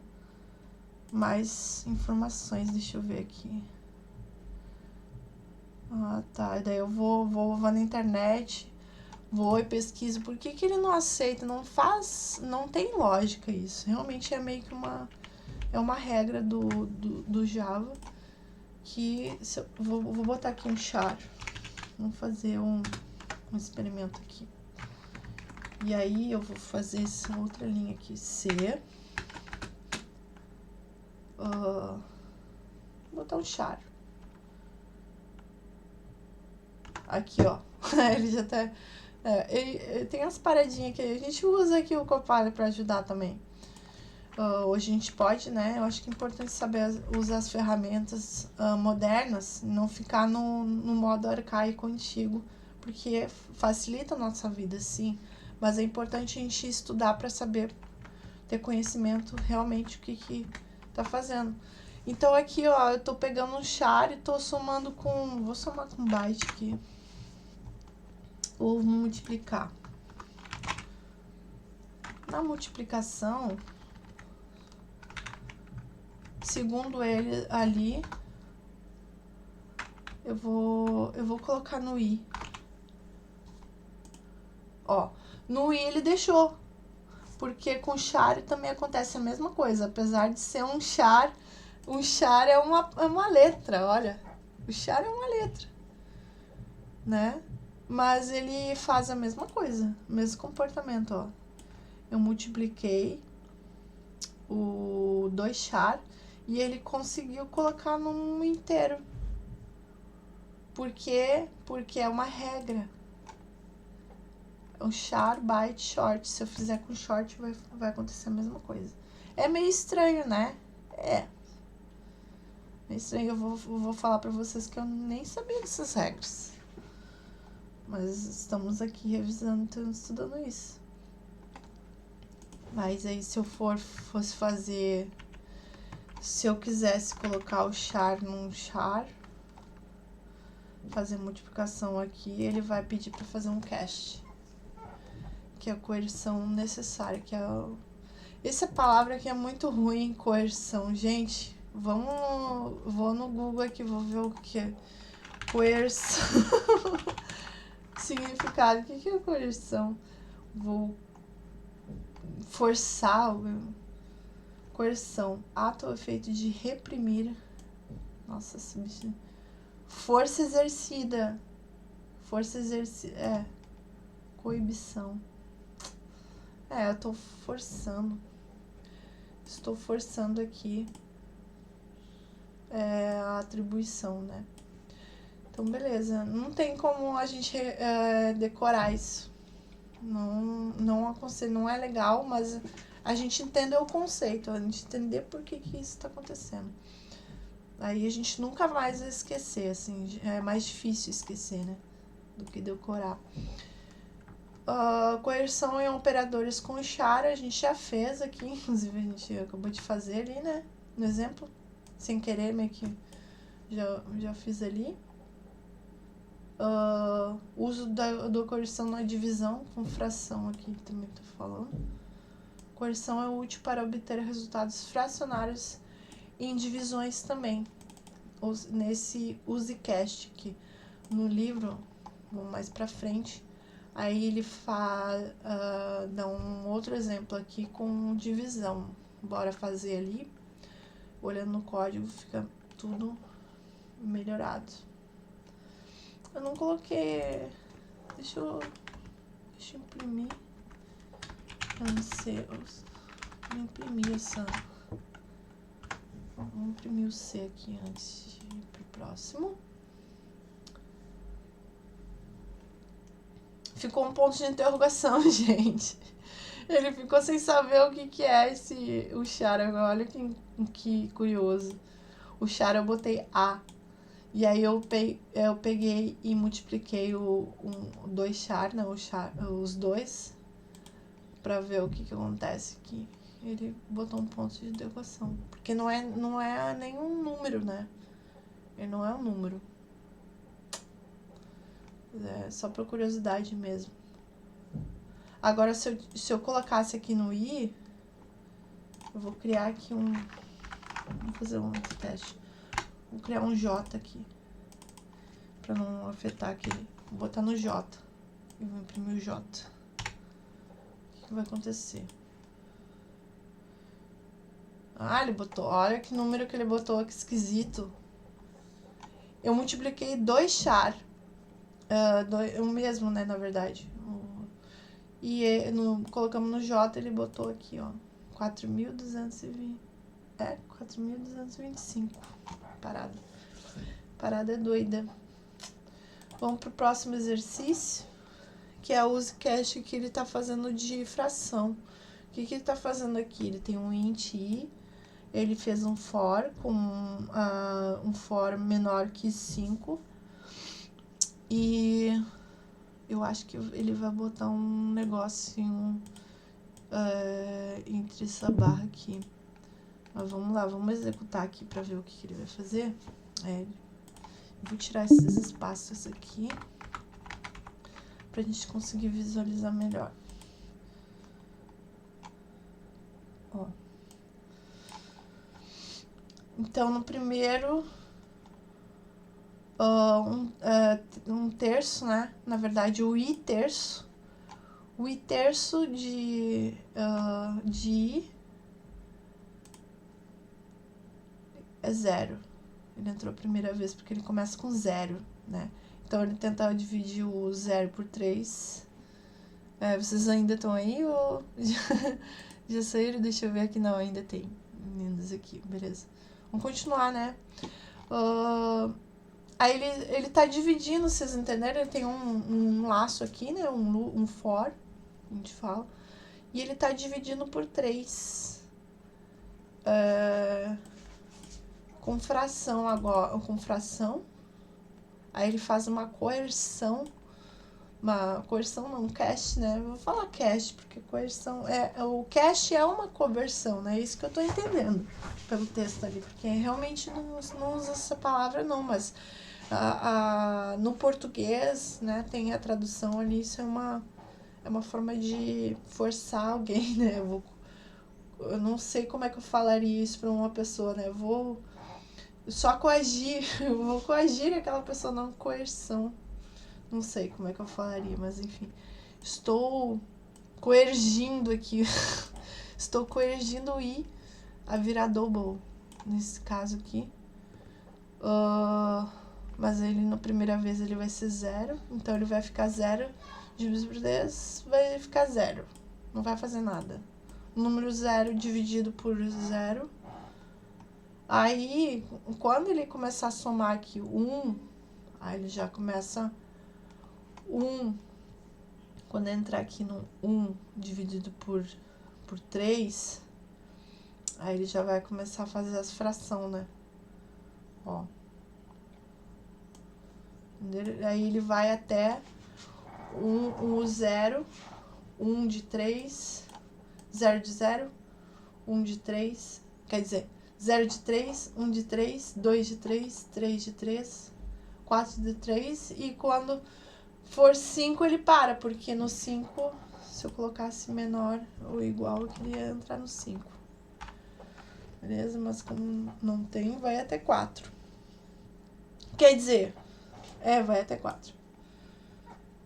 Mais informações, deixa eu ver aqui. Ah, tá. E daí eu vou na internet, vou e pesquiso. Por que ele não aceita? Não tem lógica isso. Realmente é meio que uma regra do Java. Que vou botar aqui um char. Vamos fazer um experimento aqui. E aí eu vou fazer essa outra linha aqui, C. Vou botar um char. Aqui, ó. Ele já tá... ele tem as paredinhas que a gente usa aqui o Copilot para ajudar também. Hoje a gente pode, né? Eu acho que é importante saber usar as ferramentas modernas, não ficar no modo arcaico antigo, porque facilita a nossa vida, sim. Mas é importante a gente estudar para saber, ter conhecimento realmente o que tá fazendo. Então aqui, ó, eu tô pegando um char e tô somando com... Vou somar com byte aqui. Ou multiplicar. Na multiplicação, segundo ele ali, eu vou colocar no i. Ó, no i ele deixou. Porque com char também acontece a mesma coisa. Apesar de ser um char é uma letra, olha. O char é uma letra, né? Mas ele faz a mesma coisa, o mesmo comportamento, ó. Eu multipliquei o 2 char e ele conseguiu colocar num inteiro. Por quê? Porque é uma regra. O char, byte, short. Se eu fizer com short, vai acontecer a mesma coisa. É meio estranho, né? É estranho. Eu vou falar pra vocês que eu nem sabia dessas regras. Mas estamos aqui revisando, estudando isso. Mas aí se eu fosse fazer... Se eu quisesse colocar o char num char, fazer multiplicação aqui, ele vai pedir para fazer um cast, que é a coerção necessária, que é essa palavra aqui é muito ruim, coerção. Gente, vou no Google aqui, vou ver o que é coerção. Significado, o que é coerção? Vou forçar, coerção, ato ou efeito de reprimir. Nossa, esse bicho. Força exercida. Coibição. Eu tô forçando. Estou forçando aqui a atribuição, né? Então, beleza. Não tem como a gente decorar isso. Não aconselho, não é legal, mas a gente entendeu o conceito, a gente entender por que isso tá acontecendo. Aí a gente nunca mais vai esquecer, assim, é mais difícil esquecer, né? Do que decorar. Coerção em operadores com char, a gente já fez aqui, inclusive a gente acabou de fazer ali, né? No exemplo, sem querer, meio que já fiz ali. Uso da coerção na divisão com fração aqui, também tô falando. Coerção é útil para obter resultados fracionários em divisões também. Nesse UseCast aqui. No livro, vamos mais pra frente, aí ele dá um outro exemplo aqui com divisão. Bora fazer ali. Olhando no código, fica tudo melhorado. Eu não coloquei... Deixa eu imprimir. Vou imprimir essa. Vamos imprimir o C aqui antes de ir pro próximo. Ficou um ponto de interrogação, gente. Ele ficou sem saber o que é o char. Olha que curioso. O char eu botei A. E aí eu peguei e multipliquei o 2 char, né? Os dois. Pra ver o que acontece aqui. Ele botou um ponto de interrogação. Porque não é nenhum número, né? Ele não é um número. É só por curiosidade mesmo. Agora, se eu colocasse aqui no I, eu vou criar aqui vou fazer um teste. Vou criar um J aqui. Pra não afetar aquele. Vou botar no J. E vou imprimir o J. O que vai acontecer? Ah, ele botou. Olha que número que ele botou, que esquisito. Eu multipliquei 2 char. O mesmo, né, na verdade. E colocamos no J, ele botou aqui, ó. 4.220. 4.225. Parada é doida. Vamos pro próximo exercício, que é o use-cast que ele tá fazendo de fração. O que ele tá fazendo aqui? Ele tem um int i, ele fez um for com um for menor que 5 e eu acho que ele vai botar um negocinho entre essa barra aqui. Mas vamos lá, vamos executar aqui pra ver o que ele vai fazer. Vou tirar esses espaços aqui pra gente conseguir visualizar melhor. Ó. Então, no primeiro, um terço, né? Na verdade, o i terço. O i terço de i é 0. Ele entrou a primeira vez porque ele começa com 0, né? Então, ele tenta dividir o 0 por 3. Vocês ainda estão aí ou já saíram? Deixa eu ver aqui. Não, ainda tem meninas aqui, beleza. Vamos continuar, né? Aí ele tá dividindo, vocês entenderam? Ele tem um laço aqui, né? Um for, a gente fala. E ele tá dividindo por 3. Com fração agora, com fração. Aí ele faz uma coerção. Um cast, né? Eu vou falar cast, porque coerção o cast é uma conversão, né? É isso que eu tô entendendo pelo texto ali, porque realmente não usa essa palavra não, mas no português, né, tem a tradução ali, isso é uma forma de forçar alguém, né? Eu não sei como é que eu falaria isso pra uma pessoa, né? Eu vou coagir aquela pessoa, não coerção. Não sei como é que eu falaria, mas enfim. Estou coergindo aqui. Estou coergindo o i a virar double. Nesse caso aqui. Mas ele, na primeira vez, ele vai ser 0. Então, ele vai ficar 0. Dividido por 10, vai ficar 0. Não vai fazer nada. O número 0 dividido por 0. Aí, quando ele começar a somar aqui 1, aí ele já começa... 1, quando entrar aqui no 1 dividido por 3, aí ele já vai começar a fazer as frações, né? Ó. Aí ele vai até o 0, 1 de 3, 0 de 0, 1 de 3, quer dizer, 0 de 3, 1 de 3, 2 de 3, 3 de 3, 4 de 3, e quando for 5 ele para, porque no 5, se eu colocasse menor ou igual, eu queria entrar no 5. Beleza? Mas como não tem, vai até 4. Quer dizer, vai até 4.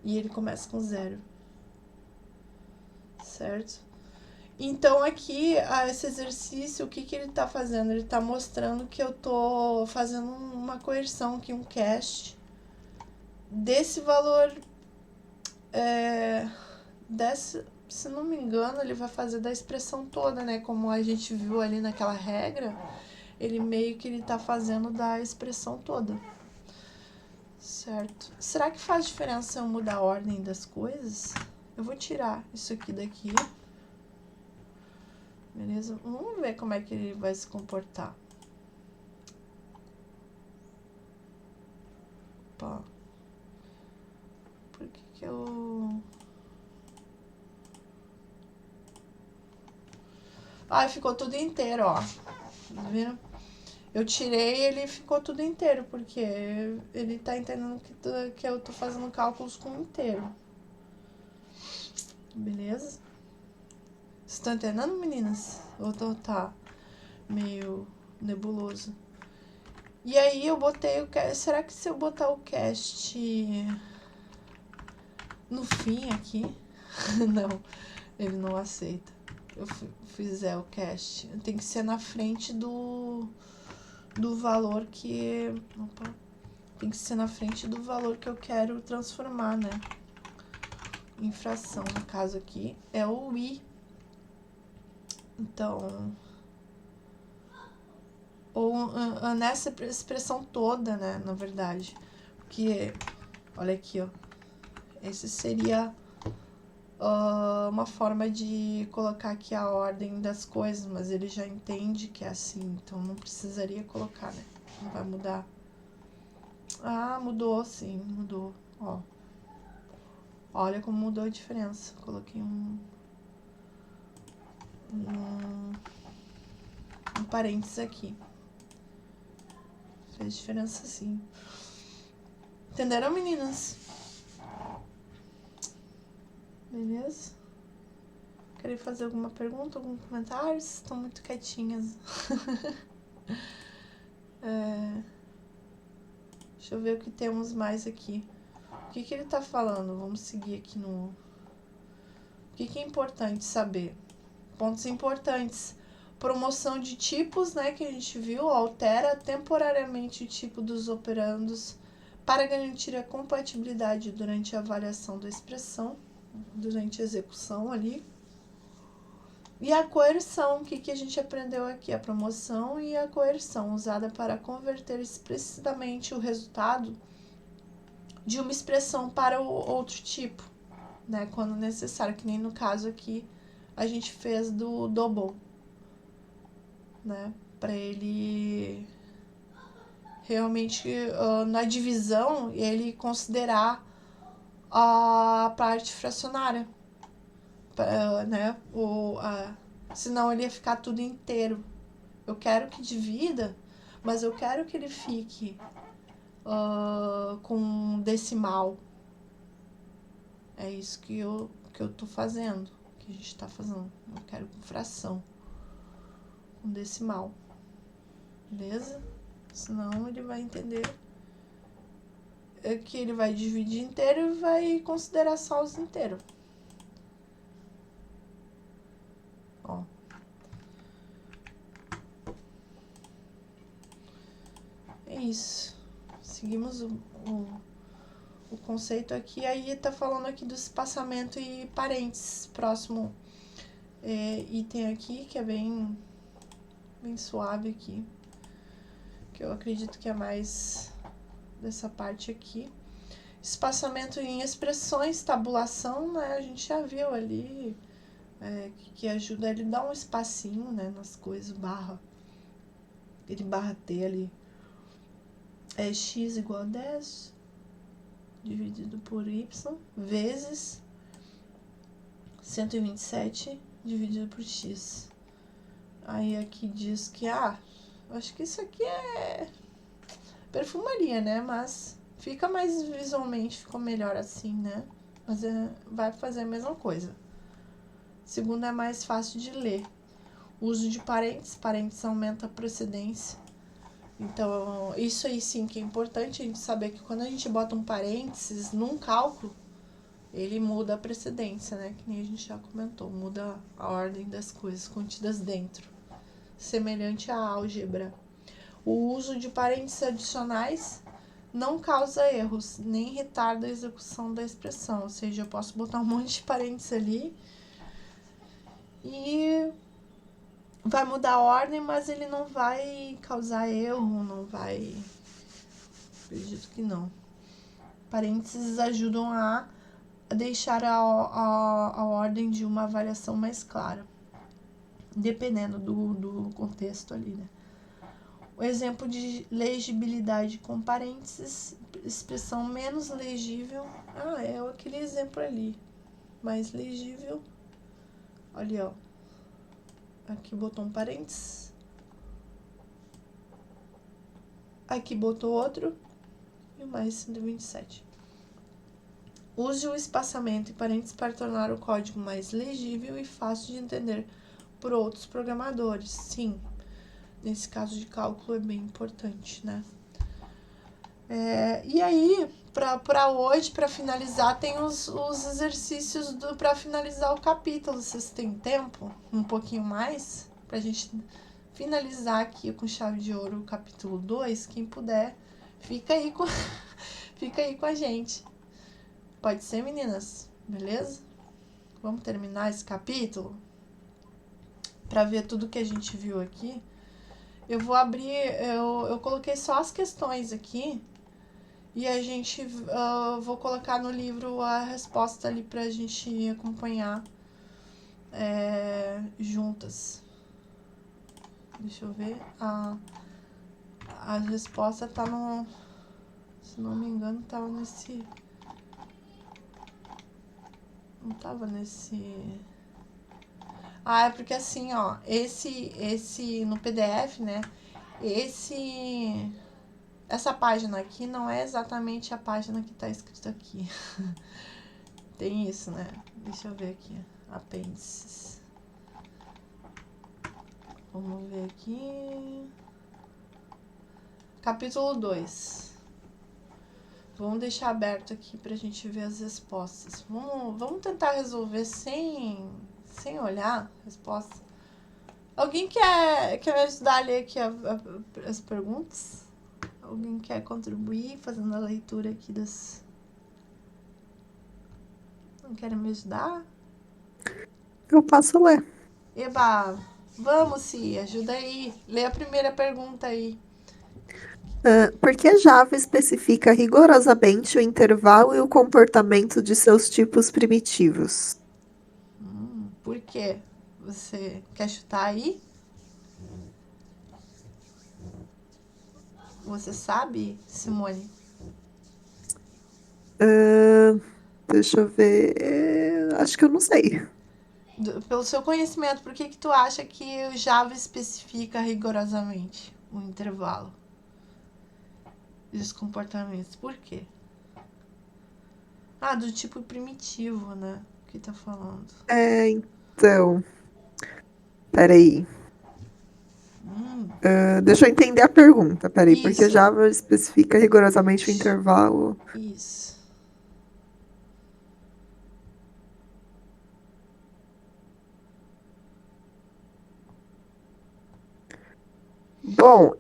E ele começa com 0. Certo? Então, aqui, esse exercício, o que ele tá fazendo? Ele tá mostrando que eu tô fazendo uma coerção aqui, um cast desse valor, se não me engano, ele vai fazer da expressão toda, né? Como a gente viu ali naquela regra, ele meio que ele tá fazendo da expressão toda. Certo? Será que faz diferença eu mudar a ordem das coisas? Eu vou tirar isso aqui daqui. Beleza? Vamos ver como é que ele vai se comportar. Opa. Por que eu... Ah, ficou tudo inteiro, ó. Tá vendo? Eu tirei e ele ficou tudo inteiro, porque ele tá entendendo que eu tô fazendo cálculos com inteiro. Beleza? Vocês estão entendendo, meninas? Ou tá meio nebuloso? E aí eu botei o cast. Será que se eu botar o cast no fim aqui? Não, ele não aceita. Eu fizer o cast. Tem que ser na frente do valor que... Opa. Tem que ser na frente do valor que eu quero transformar, né? Em fração. No caso aqui é o i. Então... Ou nessa expressão toda, né? Na verdade. Porque, olha aqui, ó. Esse seria uma forma de colocar aqui a ordem das coisas, mas ele já entende que é assim, então não precisaria colocar, né? Não vai mudar. Ah, mudou, sim, mudou, ó. Olha como mudou a diferença. Coloquei um parênteses aqui. Fez diferença, sim. Entenderam, meninas? Beleza? Querem fazer alguma pergunta, algum comentário? Estão muito quietinhas. Deixa eu ver o que temos mais aqui. O que ele tá falando? Vamos seguir aqui no... O que é importante saber? Pontos importantes. Promoção de tipos, né, que a gente viu, altera temporariamente o tipo dos operandos para garantir a compatibilidade durante a avaliação da expressão, durante a execução ali. E a coerção, o que a gente aprendeu aqui? A promoção e a coerção, usada para converter explicitamente o resultado de uma expressão para o outro tipo, né? Quando necessário, que nem no caso aqui a gente fez do double, né? Para ele realmente, na divisão, ele considerar a parte fracionária, né? Senão ele ia ficar tudo inteiro. Eu quero que divida, mas eu quero que ele fique com decimal. É isso que eu tô fazendo, que a gente tá fazendo. Eu quero com fração, com decimal. Beleza? Senão ele vai entender que ele vai dividir inteiro e vai considerar só os inteiros. Ó. É isso. Seguimos o conceito aqui. Aí tá falando aqui do espaçamento e parênteses. Próximo item aqui, que é bem suave aqui. Que eu acredito que é mais dessa parte aqui. Espaçamento em expressões, tabulação, né? A gente já viu ali que ajuda ele a dar um espacinho, né, nas coisas, ele barra T ali. É x igual a 10 dividido por y vezes 127 dividido por x. Aí aqui diz que, acho que isso aqui é perfumaria, né? Mas fica mais visualmente, ficou melhor assim, né? Mas vai fazer a mesma coisa. Segundo, é mais fácil de ler. O uso de parênteses aumenta a precedência. Então, isso aí sim que é importante a gente saber que quando a gente bota um parênteses num cálculo, ele muda a precedência, né? Que nem a gente já comentou, muda a ordem das coisas contidas dentro. Semelhante à álgebra. O uso de parênteses adicionais não causa erros, nem retarda a execução da expressão. Ou seja, eu posso botar um monte de parênteses ali, e vai mudar a ordem, mas ele não vai causar erro, não vai... Acredito que não. Parênteses ajudam a deixar a ordem de uma avaliação mais clara, dependendo do contexto ali, né? O exemplo de legibilidade com parênteses, expressão menos legível. É aquele exemplo ali, mais legível. Olha, ó. Aqui botou um parênteses. Aqui botou outro. E mais 127. Use o espaçamento e parênteses para tornar o código mais legível e fácil de entender por outros programadores. Sim, nesse caso de cálculo é bem importante, né? E aí, para hoje, para finalizar, tem os exercícios para finalizar o capítulo. Vocês têm tempo? Um pouquinho mais? Para a gente finalizar aqui com chave de ouro o capítulo 2. Quem puder, fica aí com a gente. Pode ser, meninas? Beleza? Vamos terminar esse capítulo? Para ver tudo que a gente viu aqui. Eu vou abrir... Eu coloquei só as questões aqui. E a gente... vou colocar no livro a resposta ali pra gente acompanhar juntas. Deixa eu ver. A resposta tá no... Se não me engano, tava nesse... Não tava nesse... é porque assim, ó, esse no PDF, né? Essa página aqui não é exatamente a página que tá escrito aqui. Tem isso, né? Deixa eu ver aqui. Apêndices. Vamos ver aqui. Capítulo 2. Vamos deixar aberto aqui pra gente ver as respostas. Vamos tentar resolver sem olhar a resposta. Alguém quer me ajudar a ler aqui as perguntas? Alguém quer contribuir fazendo a leitura aqui das... Não querem me ajudar? Eu posso ler. Eba, vamos, Si, ajuda aí. Lê a primeira pergunta aí. Por que Java especifica rigorosamente o intervalo e o comportamento de seus tipos primitivos? Por quê? Você quer chutar aí? Você sabe, Simone? Deixa eu ver. Acho que eu não sei. Pelo seu conhecimento, por que tu acha que o Java especifica rigorosamente o intervalo e os comportamentos? Por quê? Do tipo primitivo, né? Que tá falando. Então. Peraí. Deixa eu entender a pergunta. Peraí, porque Isso. Java especifica rigorosamente o intervalo. Isso. Bom,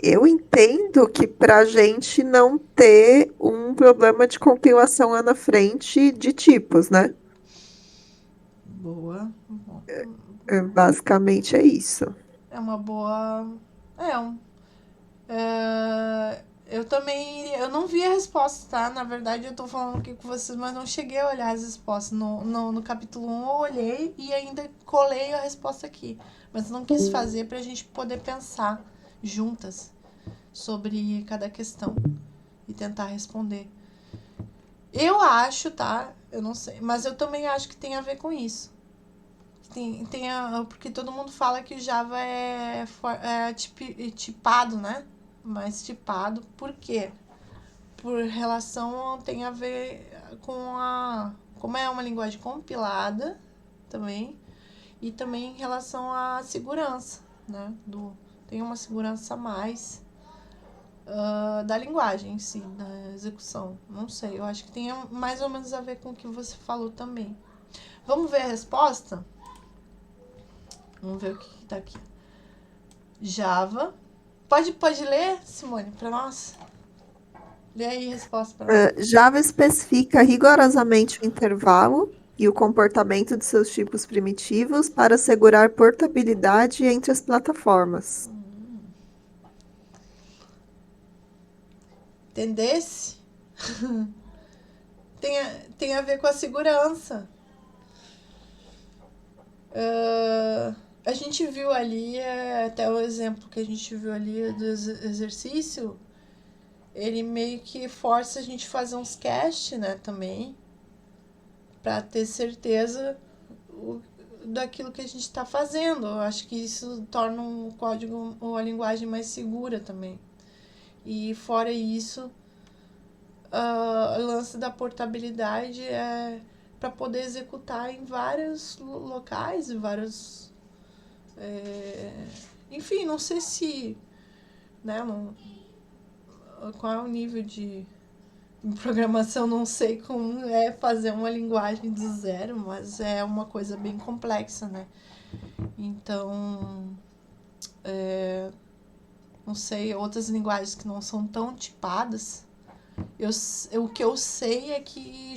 eu entendo que para a gente não ter um problema de compilação lá na frente de tipos, né? Boa. Basicamente é isso. É uma boa... Eu também... Eu não vi a resposta, tá? Na verdade, eu tô falando aqui com vocês, mas não cheguei a olhar as respostas. No capítulo 1 eu olhei e ainda colei a resposta aqui. Mas não quis fazer pra gente poder pensar juntas sobre cada questão e tentar responder. Eu acho, tá? Eu não sei. Mas eu também acho que tem a ver com isso. Porque todo mundo fala que o Java é tipado, né? Mais tipado. Por quê? Por relação, tem a ver com como é uma linguagem compilada também. E também em relação à segurança, né? Tem uma segurança a mais da linguagem em si, da execução. Não sei, eu acho que tem mais ou menos a ver com o que você falou também. Vamos ver a resposta? Vamos ver o que tá aqui. Java. Pode ler, Simone, para nós? Lê aí a resposta para nós. Java especifica rigorosamente o intervalo e o comportamento de seus tipos primitivos para assegurar portabilidade entre as plataformas. Entendesse? Tem a ver com a segurança. A gente viu ali, até o exemplo que a gente viu ali do exercício, ele meio que força a gente a fazer uns cast, né, também, para ter certeza daquilo que a gente está fazendo. Eu acho que isso torna um código ou a linguagem mais segura também. E fora isso, o lance da portabilidade é para poder executar em vários locais, em vários. Enfim, não sei se. Né, qual é o nível de programação, não sei como é fazer uma linguagem do zero, mas é uma coisa bem complexa, né? Então, não sei, outras linguagens que não são tão tipadas, o que eu sei é que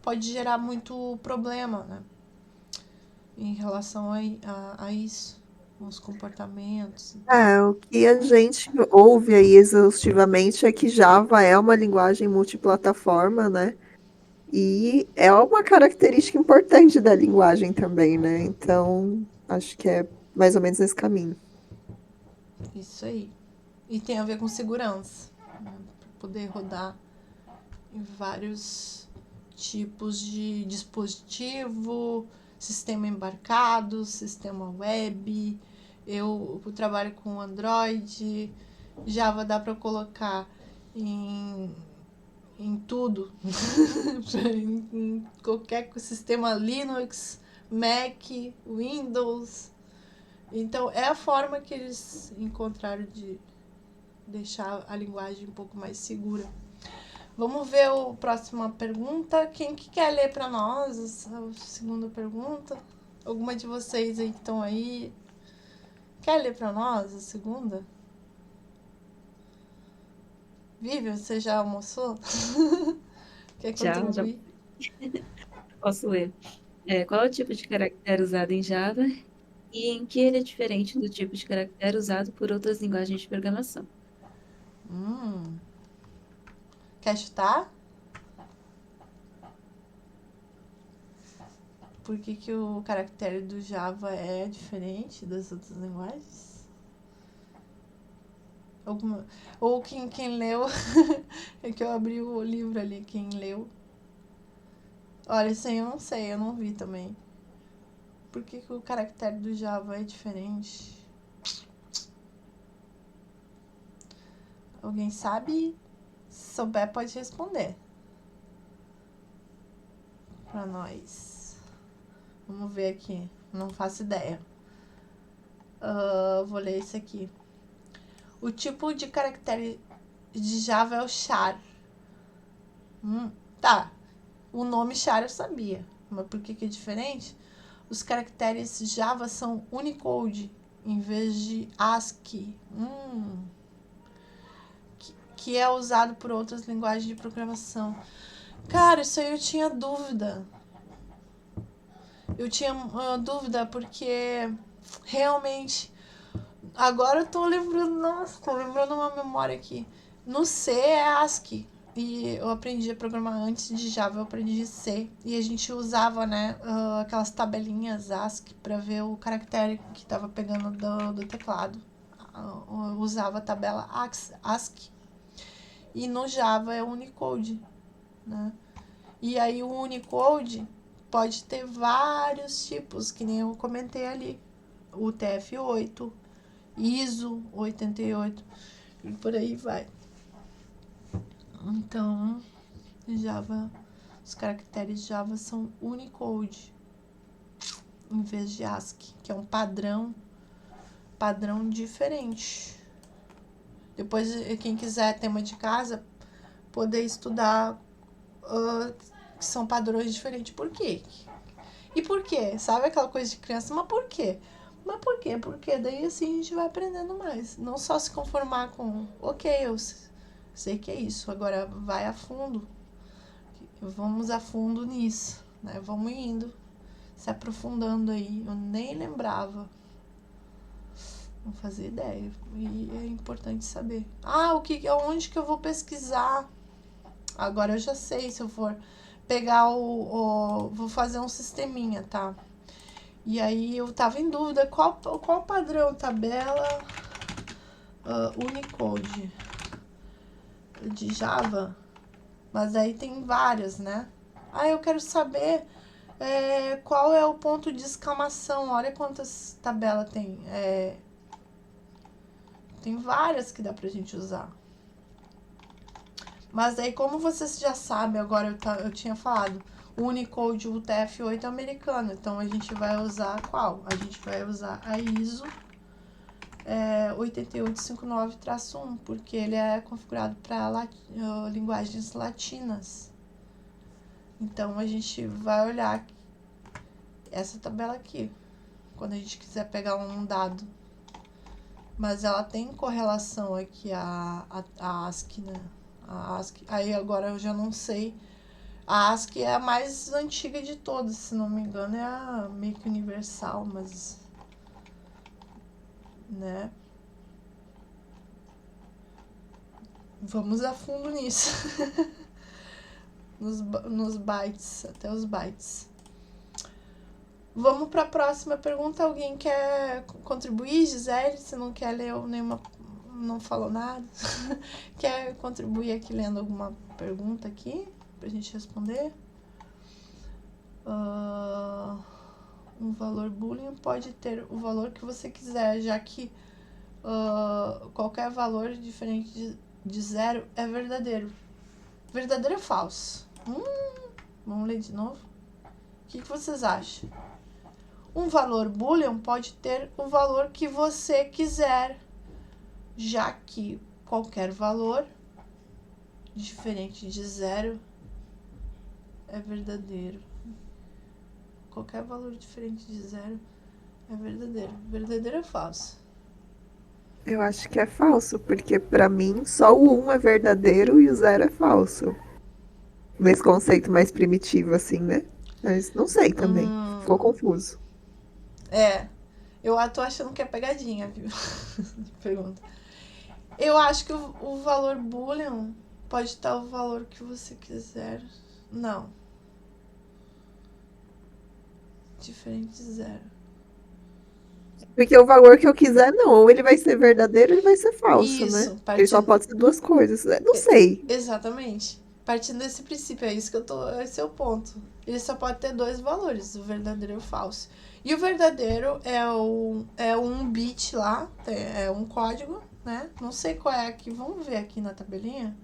pode gerar muito problema, né? Em relação a isso, os comportamentos. O que a gente ouve aí exaustivamente é que Java é uma linguagem multiplataforma, né? E é uma característica importante da linguagem também, né? Então, acho que é mais ou menos nesse caminho. Isso aí. E tem a ver com segurança, né? Para poder rodar em vários tipos de dispositivo, sistema embarcado, sistema web. Eu trabalho com Android, Java dá para colocar em tudo, em qualquer sistema Linux, Mac, Windows. Então, é a forma que eles encontraram de deixar a linguagem um pouco mais segura. Vamos ver a próxima pergunta. Quem que quer ler para nós a segunda pergunta? Alguma de vocês aí que estão aí quer ler para nós a segunda? Vivian, você já almoçou? Quer Já contribuir? posso ler. Qual é o tipo de caractere usado em Java e em que ele é diferente do tipo de caractere usado por outras linguagens de programação? Quer chutar? Por que o caractere do Java é diferente das outras linguagens? Ou quem leu, é que eu abri o livro ali, quem leu. Olha, isso aí eu não sei, eu não vi também. Por que o caractere do Java é diferente? Alguém sabe? Se souber, pode responder pra nós. Vamos ver aqui. Não faço ideia. Vou ler esse aqui. O tipo de caractere de Java é o char. Tá. O nome char eu sabia. Mas por que é diferente? Os caracteres Java são Unicode em vez de ASCII. Que é usado por outras linguagens de programação. Cara, isso aí eu tinha dúvida. Eu tinha dúvida porque realmente agora eu tô lembrando, nossa, tô lembrando uma memória aqui. No C é ASCII. E eu aprendi a programar antes de Java, eu aprendi C. E a gente usava, né, aquelas tabelinhas ASCII para ver o caractere que tava pegando do teclado. Eu usava a tabela ASCII. E no Java é Unicode, né? E aí o Unicode pode ter vários tipos, que nem eu comentei ali. O TF8, ISO 88 e por aí vai. Então, Java, os caracteres Java são Unicode em vez de ASCII, que é um padrão diferente. Depois, quem quiser tema de casa, poder estudar que são padrões diferentes. Por quê? E por quê? Sabe aquela coisa de criança? Mas por quê? Mas por quê? Porque daí assim a gente vai aprendendo mais. Não só se conformar com, ok, eu sei que é isso. Agora vai a fundo. Vamos a fundo nisso. né? Vamos indo, se aprofundando aí. Eu nem lembrava. Não fazia ideia. E é importante saber. Onde que eu vou pesquisar? Agora eu já sei, se eu for pegar vou fazer um sisteminha, tá? E aí eu tava em dúvida qual o padrão, tabela Unicode de Java, mas aí tem várias, né? Eu quero saber qual é o ponto de exclamação. Olha quantas tabelas tem. Tem várias que dá pra gente usar. Mas aí, como vocês já sabem, agora eu tinha falado, o Unicode UTF-8 é americano, então a gente vai usar qual? A gente vai usar a ISO 8859-1, porque ele é configurado para linguagens latinas. Então, a gente vai olhar essa tabela aqui, quando a gente quiser pegar um dado. Mas ela tem correlação aqui a ASCII, né? A ASCII. Aí agora eu já não sei. A ASCII é a mais antiga de todas, se não me engano, é a meio que universal, mas... né? Vamos a fundo nisso. nos bytes, até os bytes. Vamos para a próxima pergunta. Alguém quer contribuir, Gisele? Você não quer ler nenhuma... Não falou nada? Quer contribuir aqui lendo alguma pergunta aqui pra gente responder? Um valor boolean pode ter o valor que você quiser, já que qualquer valor diferente de zero é verdadeiro. Verdadeiro ou falso? Vamos ler de novo? O que vocês acham? Um valor boolean pode ter o valor que você quiser, já que qualquer valor diferente de zero é verdadeiro. Qualquer valor diferente de zero é verdadeiro. Verdadeiro ou falso? Eu acho que é falso, porque pra mim só o 1 é verdadeiro e o 0 é falso. Nesse conceito mais primitivo, assim, né? Mas não sei também. Ficou confuso. Eu tô achando que é pegadinha, viu? Pergunta. Eu acho que o valor boolean pode estar o valor que você quiser. Não. Diferente de zero. Porque o valor que eu quiser, não. Ou ele vai ser verdadeiro ou ele vai ser falso, Isso, né? Ele só pode ser duas coisas. Não sei. Exatamente. Partindo desse princípio, é isso que eu tô. Esse é o ponto. Ele só pode ter dois valores, o verdadeiro e o falso. E o verdadeiro é um bit lá, é um código, né? Não sei qual é aqui. Vamos ver aqui na tabelinha.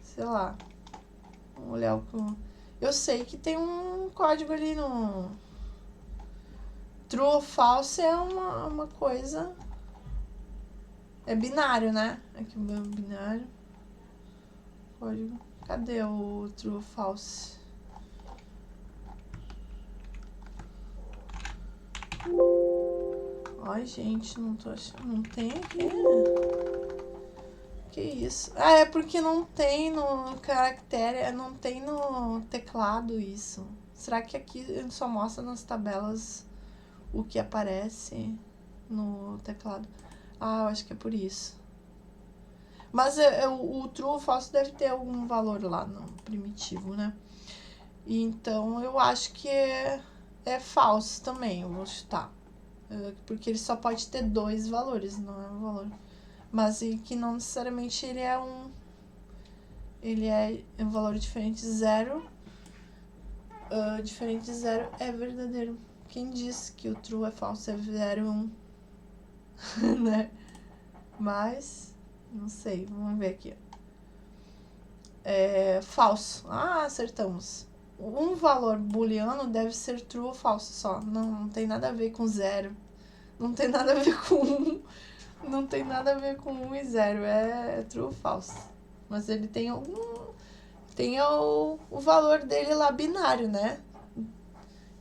Sei lá. Vamos olhar o que. Eu sei que tem um código ali no. True ou false é uma coisa. É binário, né? Aqui o meu binário. Código. Cadê o true ou false? Ai, gente, não tô achando. Não tem aqui. Que isso? É porque não tem no caractere, não tem no teclado isso. Será que aqui ele só mostra nas tabelas o que aparece no teclado? Eu acho que é por isso. Mas o true ou false deve ter algum valor lá no primitivo, né? Então eu acho que é falso também, eu vou chutar. Porque ele só pode ter dois valores, não é um valor. Mas que não necessariamente ele é um valor diferente de zero. Diferente de zero é verdadeiro. Quem disse que o true é falso é 0 e 1? Né? Mas, não sei, vamos ver aqui. Falso. Acertamos. Um valor booleano deve ser true ou falso só. Não tem nada a ver com zero. Não tem nada a ver com 1. Não tem nada a ver com 1 e 0. É true ou falso. Mas ele tem o valor dele lá binário, né?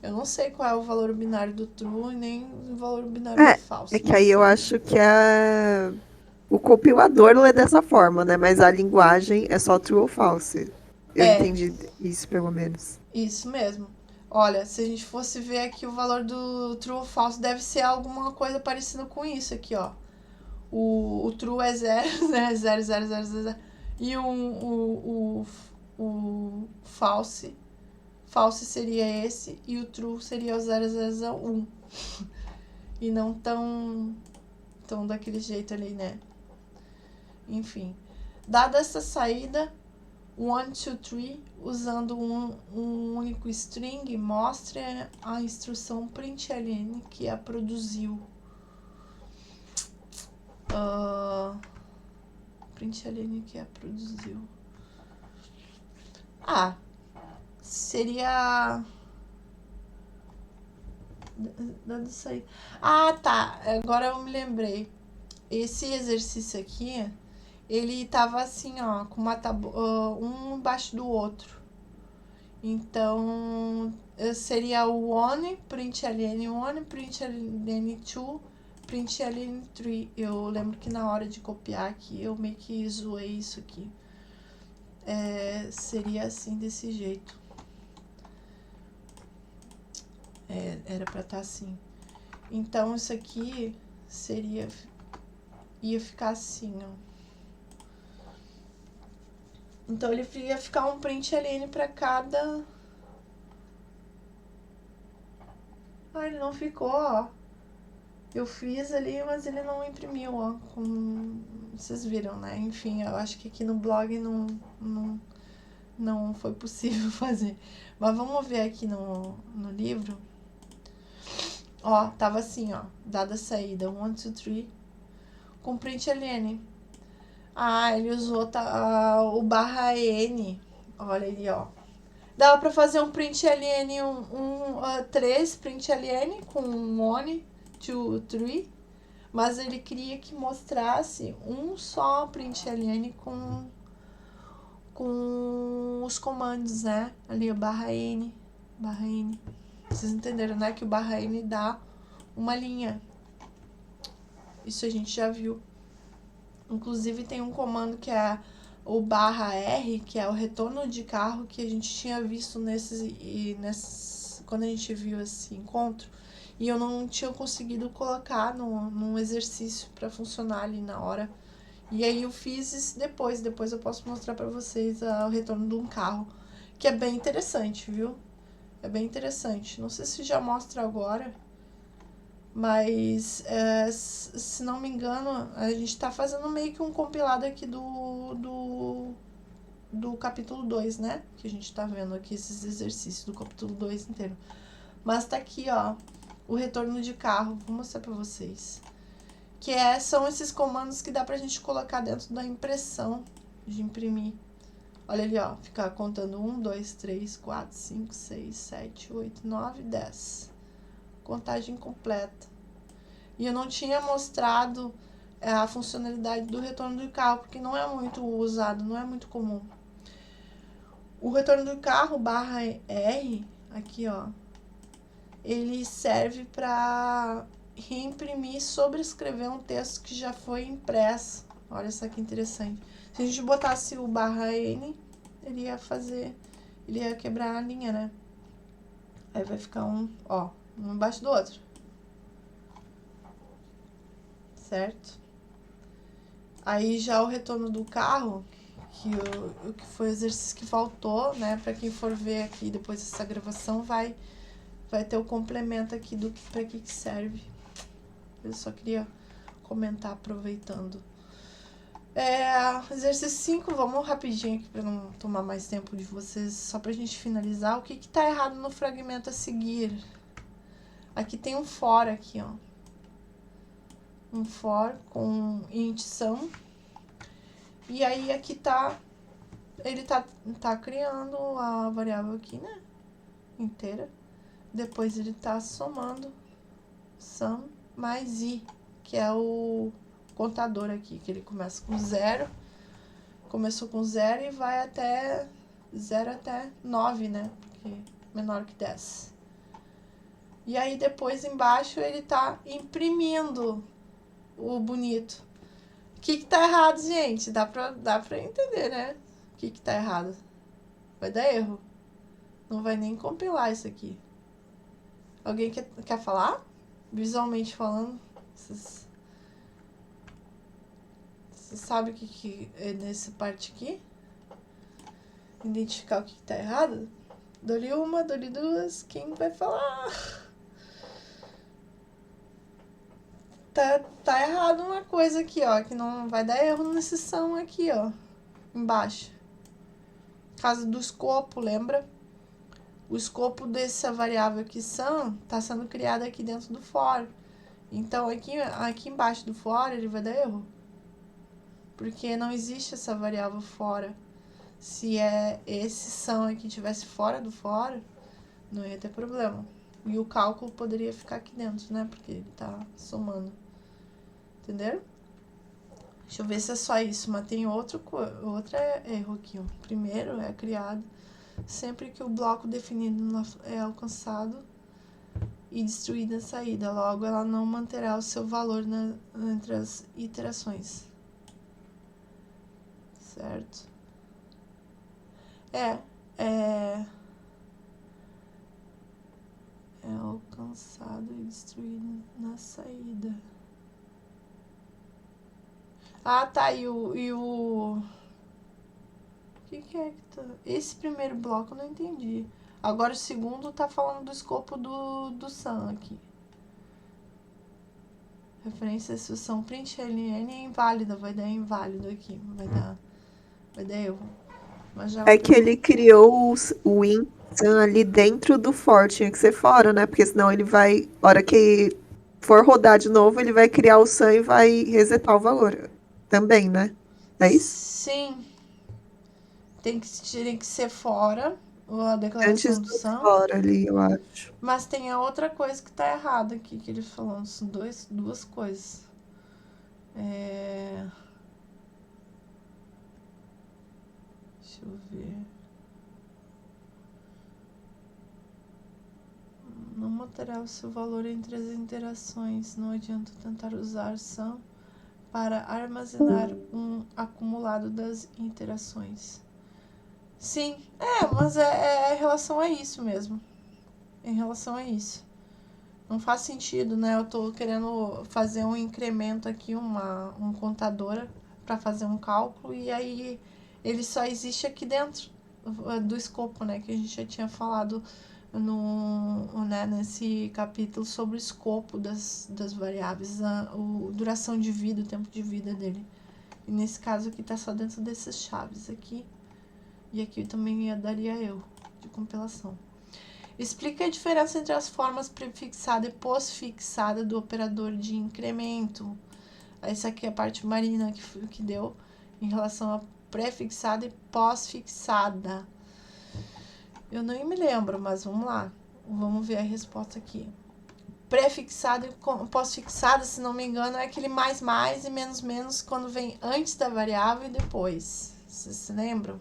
Eu não sei qual é o valor binário do true e nem o valor binário do falso. É que aí eu acho que o compilador lê dessa forma, né? Mas a linguagem é só true ou false. Eu É, entendi isso, pelo menos. isso mesmo. Olha, se a gente fosse ver aqui o valor do true ou falso, deve ser alguma coisa parecida com isso aqui, ó. O true é 0, né? 0, 0, 0, 0, 0. E o false, false seria esse. E o true seria o 0, 0, 0, 1. E não tão daquele jeito ali, né? Enfim. Dada essa saída, 1, 2, 3, usando um único string, mostre a instrução println que a produziu. Println que a produziu. Ah, seria... Dando isso aí. Ah, tá. Agora eu me lembrei. Esse exercício aqui, ele tava assim, ó, com uma um embaixo do outro. Então, seria o one, println 1, println 2, println 3. Eu lembro que na hora de copiar aqui, eu meio que zoei isso aqui. Seria assim, desse jeito. Era pra estar assim. Então, isso aqui ia ficar assim, ó. Então, ele ia ficar um println pra cada... Ah, ele não ficou, ó. Eu fiz ali, mas ele não imprimiu, ó. Como vocês viram, né? Enfim, eu acho que aqui no blog não foi possível fazer. Mas vamos ver aqui no livro. Ó, tava assim, ó. Dada a saída, 1, 2, 3. Com println. Ah, ele usou o barra N. Olha ali, ó. Dava pra fazer um println, 3 println com um 1, 2, 3. Mas ele queria que mostrasse um só println com os comandos, né? Ali o barra N. Barra N. Vocês entenderam, né? Que o barra N dá uma linha. Isso a gente já viu. Inclusive tem um comando que é o barra R, que é o retorno de carro, que a gente tinha visto quando a gente viu esse encontro. E eu não tinha conseguido colocar num exercício para funcionar ali na hora. E aí eu fiz isso depois eu posso mostrar para vocês o retorno de um carro, que é bem interessante, viu? É bem interessante. Não sei se já mostra agora, mas se não me engano, a gente tá fazendo meio que um compilado aqui do capítulo 2, né? Que a gente tá vendo aqui esses exercícios do capítulo 2 inteiro. Mas tá aqui, ó, o retorno de carro. Vou mostrar pra vocês. Que são esses comandos que dá pra gente colocar dentro da impressão, de imprimir. Olha ali, ó, ficar contando 1, 2, 3, 4, 5, 6, 7, 8, 9, 10. Contagem completa. E eu não tinha mostrado a funcionalidade do retorno do carro, porque não é muito usado, não é muito comum. O retorno do carro, barra R, aqui, ó, ele serve para reimprimir, sobrescrever um texto que já foi impresso. Olha só que interessante. Se a gente botasse o barra N, ele ia quebrar a linha, né? Aí vai ficar um embaixo do outro. Certo? Aí já o retorno do carro, que foi o exercício que faltou, né? Para quem for ver aqui depois dessa gravação, vai ter o complemento aqui do para que serve. Eu só queria comentar aproveitando. Exercício 5, vamos rapidinho aqui para não tomar mais tempo de vocês, só pra gente finalizar. O que tá errado no fragmento a seguir? Aqui tem um for aqui, ó. Um for com int sum. E aí aqui ele tá criando a variável aqui, né? Inteira. Depois ele tá somando sum mais i, que é o contador aqui, que ele começa com 0. Começou com 0 e vai até 0 até 9, né? Porque menor que 10. E aí depois embaixo ele tá imprimindo o bonito. O que tá errado, gente? Dá pra entender, né? O que tá errado? Vai dar erro. Não vai nem compilar isso aqui. Alguém quer falar? Visualmente falando, vocês sabem o que é nessa parte aqui? Identificar o que tá errado? Dou-lhe uma, dou-lhe duas. Quem vai falar? Tá errado uma coisa aqui, ó. Que não vai dar erro nesse sum aqui, ó. Embaixo. Caso do escopo, lembra? O escopo dessa variável aqui, sum, tá sendo criado aqui dentro do for. Então, aqui embaixo do for, ele vai dar erro. Porque não existe essa variável fora. Se esse sum aqui estivesse fora do for, não ia ter problema. E o cálculo poderia ficar aqui dentro, né? Porque ele tá somando. Entenderam? Deixa eu ver se é só isso, mas tem outro erro aqui, ó. Primeiro é criado sempre que o bloco definido é alcançado e destruída a saída. Logo, ela não manterá o seu valor entre as iterações. Certo? É alcançado e destruído na saída. Ah, tá. E o que é que tá... Esse primeiro bloco eu não entendi. Agora o segundo tá falando do escopo do sum aqui. Referência à instrução println é inválida. Vai dar inválido aqui. Vai dar erro. Mas já É que ele criou o in sum ali dentro do for, tinha que ser fora, né? Porque senão ele vai, hora que for rodar de novo, ele vai criar o sum e vai resetar o valor também, né? É isso? Sim. Tem que ser fora a declaração Antes do do sum. for ali, eu acho. Mas tem a outra coisa que tá errada aqui, que ele falou. São duas coisas. Deixa eu ver. Não manterá o seu valor entre as interações. Não adianta tentar usar sum para armazenar um acumulado das interações. Sim, mas é em relação a isso mesmo. Em relação a isso. Não faz sentido, né? Eu tô querendo fazer um incremento aqui, um contador para fazer um cálculo, e aí ele só existe aqui dentro do escopo, né? Que a gente já tinha falado nesse capítulo sobre o escopo das variáveis, a duração de vida, o tempo de vida dele. E nesse caso aqui tá só dentro dessas chaves aqui. E aqui também daria erro de compilação. Explica a diferença entre as formas prefixada e pós-fixada do operador de incremento. Essa aqui é a parte Marina que deu em relação a prefixada e pós-fixada. Eu nem me lembro, mas vamos lá. Vamos ver a resposta aqui. Prefixada e pós-fixada, se não me engano, é aquele mais e menos quando vem antes da variável e depois. Vocês se lembram?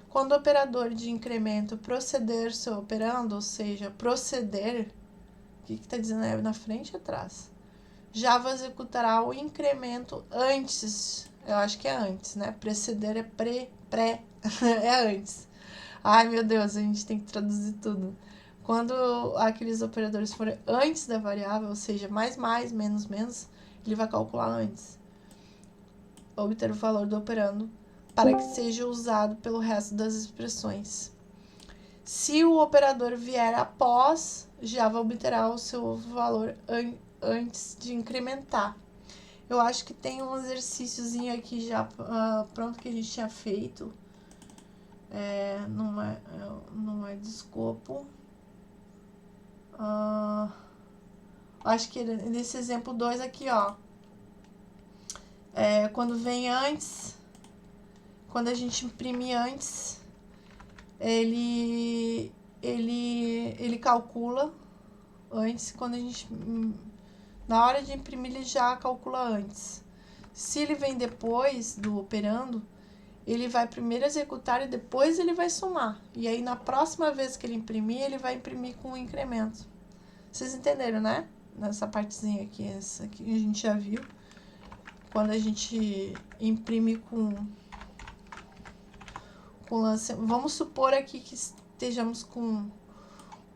Quando o operador de incremento proceder seu operando, ou seja, proceder, o que está dizendo? É na frente e atrás. Java executará o incremento antes. Eu acho que é antes, né? Preceder é pré, é antes. Ai, meu Deus, a gente tem que traduzir tudo. Quando aqueles operadores forem antes da variável, ou seja, mais, menos, ele vai calcular antes. Obter o valor do operando para que seja usado pelo resto das expressões. Se o operador vier após, Java obterá o seu valor antes de incrementar. Eu acho que tem um exercíciozinho aqui já pronto que a gente tinha feito. Não é de escopo. Acho que nesse exemplo 2 aqui, ó. Quando vem antes, quando a gente imprime antes, ele calcula antes, quando a gente na hora de imprimir ele já calcula antes. Se ele vem depois do operando, ele vai primeiro executar e depois ele vai somar. E aí na próxima vez que ele imprimir, ele vai imprimir com o incremento. Vocês entenderam, né? Nessa partezinha aqui, essa aqui a gente já viu. Quando a gente imprime com circunlância. Vamos supor aqui que estejamos com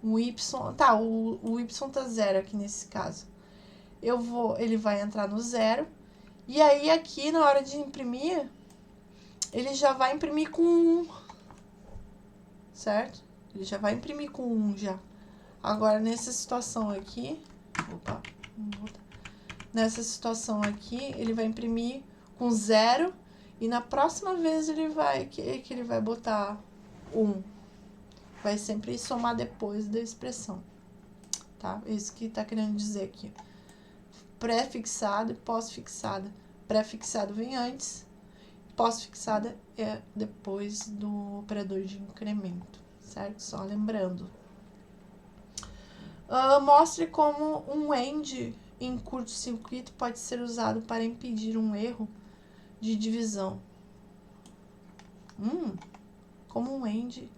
o y, tá, o y tá 0 aqui nesse caso. Ele vai entrar no 0, e aí aqui na hora de imprimir, ele já vai imprimir com 1, certo? Ele já vai imprimir com 1 já. Agora, nessa situação aqui, nessa situação aqui, ele vai imprimir com 0, e na próxima vez ele vai botar 1. Vai sempre somar depois da expressão, tá? Isso que tá querendo dizer aqui. Pré-fixado e pós-fixada. Pré-fixado vem antes, pós-fixada é depois do operador de incremento, certo? Só lembrando. Mostre como um AND em curto-circuito pode ser usado para impedir um erro de divisão. Como um AND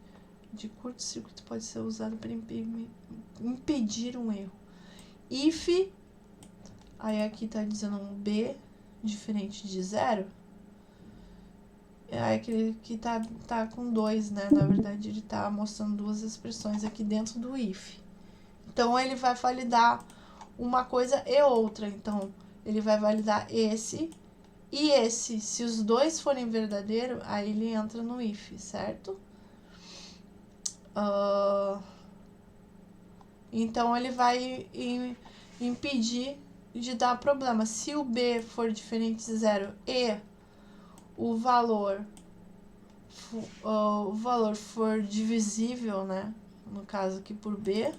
de curto-circuito pode ser usado para impedir um erro. If, aí aqui está dizendo um B diferente de 0. É aquele que tá com 2, né? Na verdade, ele tá mostrando duas expressões aqui dentro do if. Então, ele vai validar uma coisa e outra. Então, ele vai validar esse e esse. Se os dois forem verdadeiros, aí ele entra no if, certo? Então, ele vai impedir de dar problema. Se o B for diferente de 0 e o valor for divisível, né? No caso aqui por B,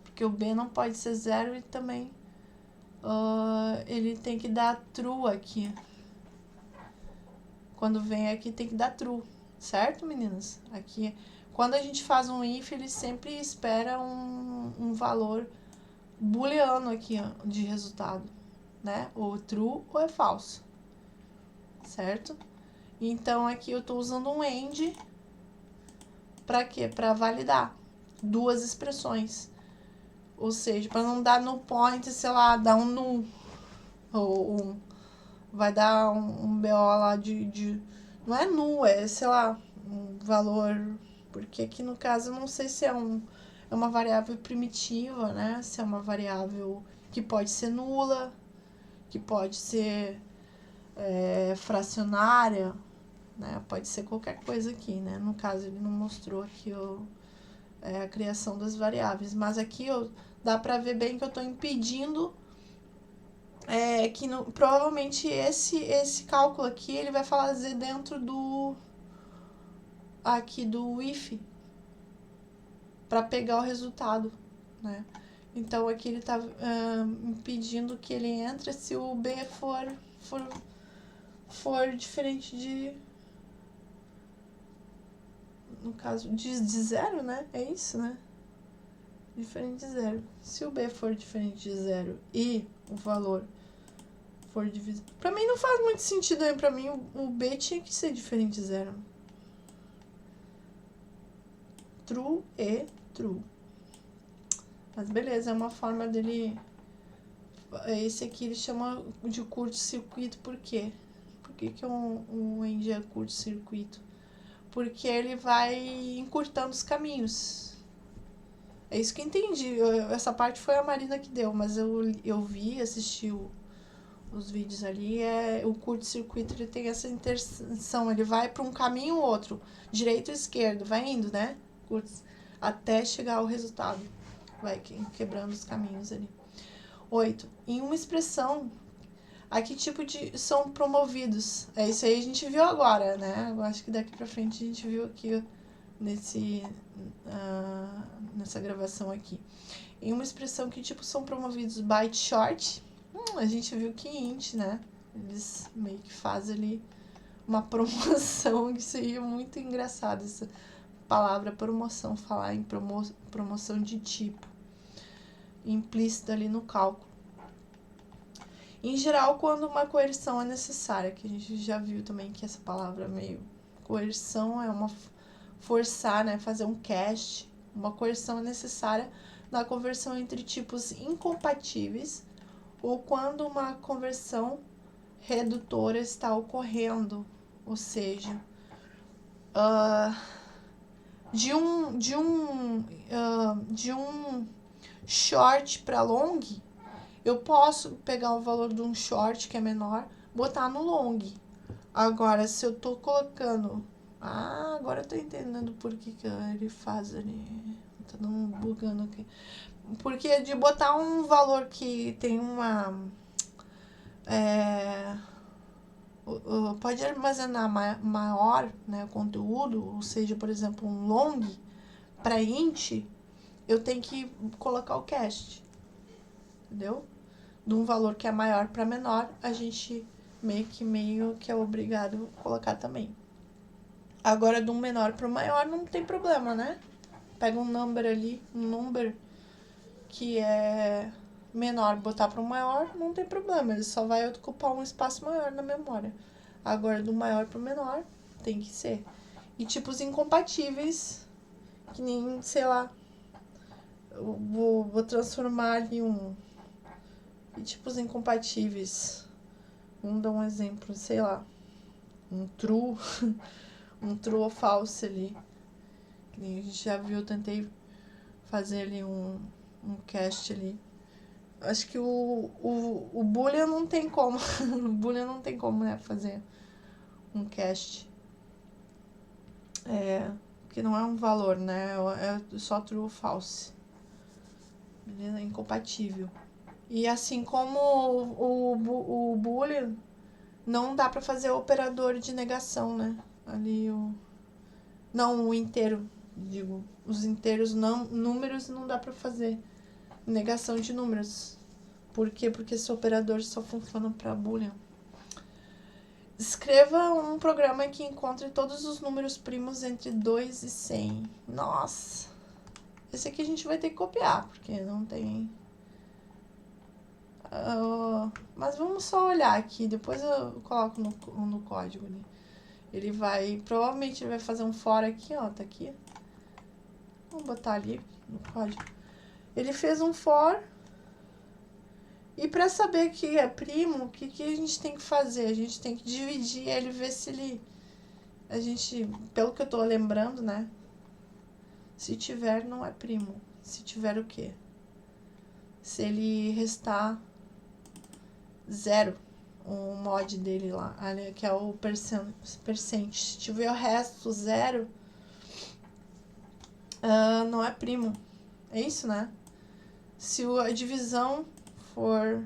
porque o B não pode ser 0 e também ele tem que dar true aqui. Quando vem aqui tem que dar true, certo, meninas? Aqui, quando a gente faz um if, ele sempre espera um valor booleano aqui de resultado, né? Ou true ou é falso, certo? Então, aqui eu estou usando um AND para quê? Para validar duas expressões. Ou seja, para não dar no point, sei lá, dar um null. Ou vai dar um BO lá de... Não é null, é, sei lá, um valor... Porque aqui, no caso, eu não sei se é uma variável primitiva, né? Se é uma variável que pode ser nula, que pode ser fracionária, né? Pode ser qualquer coisa aqui, né? No caso, ele não mostrou aqui a criação das variáveis, mas aqui dá para ver bem que eu estou impedindo que provavelmente esse cálculo aqui ele vai fazer dentro do if para pegar o resultado, né? Então aqui ele está impedindo que ele entre se o B for diferente de, no caso, de 0, né? É isso, né? Diferente de 0. Se o B for diferente de 0 e o valor for divisível... Pra mim não faz muito sentido aí. Pra mim o B tinha que ser diferente de 0. True e true. Mas beleza, é uma forma dele... Esse aqui ele chama de curto-circuito, por quê? Por que um AND é curto-circuito? Porque ele vai encurtando os caminhos. É isso que eu entendi. Essa parte foi a Marina que deu, mas eu vi, assisti os vídeos ali. O curto-circuito ele tem essa interseção. Ele vai para um caminho ou outro, direito ou esquerdo, vai indo, né? Até chegar ao resultado. Vai quebrando os caminhos ali. 8. Em uma expressão, a que tipo de são promovidos? Isso aí a gente viu agora, né? Eu acho que daqui pra frente a gente viu aqui nessa gravação aqui. Em uma expressão, que tipo são promovidos? Byte short. A gente viu que int, né? Eles meio que fazem ali uma promoção. Isso aí é muito engraçado, essa palavra promoção, falar em promoção de tipo implícita ali no cálculo. Em geral, quando uma coerção é necessária, que a gente já viu também que essa palavra meio... Coerção é uma forçar, né? Fazer um cast. Uma coerção é necessária na conversão entre tipos incompatíveis ou quando uma conversão redutora está ocorrendo. Ou seja, ah, de um short para long, eu posso pegar o valor de um short que é menor, botar no long. Agora, se eu tô colocando... Ah, agora eu tô entendendo por que ele faz ali. Tá dando bugando aqui. Porque de botar um valor que tem uma... pode armazenar maior, né, o conteúdo, ou seja, por exemplo, um long para int, eu tenho que colocar o cast, entendeu? De um valor que é maior para menor, a gente meio que é obrigado a colocar também. Agora, de um menor para o maior, não tem problema, né? Pega um number ali, um number que é menor, botar para o maior, não tem problema. Ele só vai ocupar um espaço maior na memória. Agora, do maior para o menor, tem que ser. E tipos incompatíveis, que nem, sei lá, eu vou transformar ali e tipos incompatíveis. Vamos dar um exemplo, sei lá, um true, um true ou false ali. Que nem a gente já viu, eu tentei fazer ali um cast ali. Acho que o Boolean não tem como. O Boolean não tem como, né, fazer um cast. Que não é um valor, né? É só true ou false. Beleza? É incompatível. E assim como o Boolean, não dá pra fazer o operador de negação, né? Ali não, o inteiro, digo. Os inteiros, não, números não dá pra fazer negação de números. Por quê? Porque esse operador só funciona para Boolean. Escreva um programa que encontre todos os números primos entre 2 e 100. Nossa! Esse aqui a gente vai ter que copiar, porque não tem... mas vamos só olhar aqui, depois eu coloco no código ali. Ele vai... Provavelmente ele vai fazer um for aqui, ó, tá aqui. Vamos botar ali no código. Ele fez um for... E para saber que é primo, o que a gente tem que fazer? A gente tem que dividir ele, ver se ele... A gente, pelo que eu tô lembrando, né? Se tiver, não é primo. Se tiver o quê? Se ele restar 0, o mod dele lá, que é o percent. Se tiver o resto 0, não é primo. É isso, né? Se a divisão for...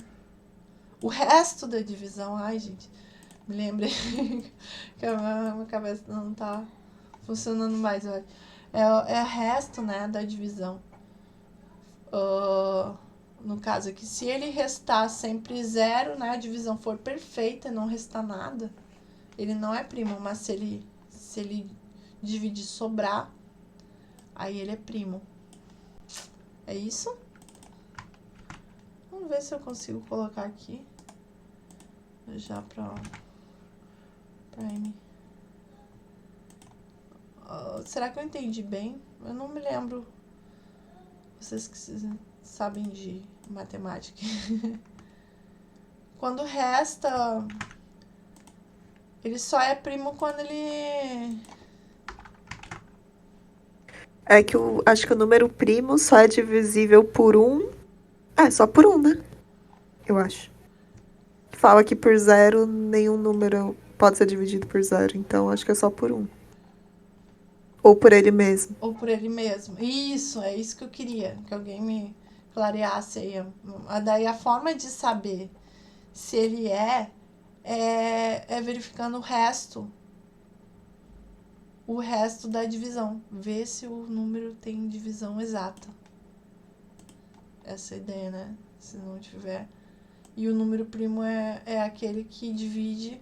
O resto da divisão... Ai, gente... Me lembrei que a minha cabeça não tá funcionando mais, olha. É o resto, né, da divisão. No caso aqui, se ele restar sempre 0, né, a divisão for perfeita e não restar nada, ele não é primo, mas se ele dividir sobrar, aí ele é primo. É isso? Vamos ver se eu consigo colocar aqui. Já pra M. Será que eu entendi bem? Eu não me lembro. Vocês que sabem de matemática. Quando resta, ele só é primo quando ele... É que eu acho que o número primo só é divisível por 1. Só por 1, né? Eu acho. Fala que por 0 nenhum número pode ser dividido por 0. Então acho que é só por 1. Ou por ele mesmo. Ou por ele mesmo. Isso, é isso que eu queria. Que alguém me clareasse aí. Daí a forma de saber se ele é verificando o resto. O resto da divisão. Ver se o número tem divisão exata. Essa é a ideia, né? Se não tiver. E o número primo é aquele que divide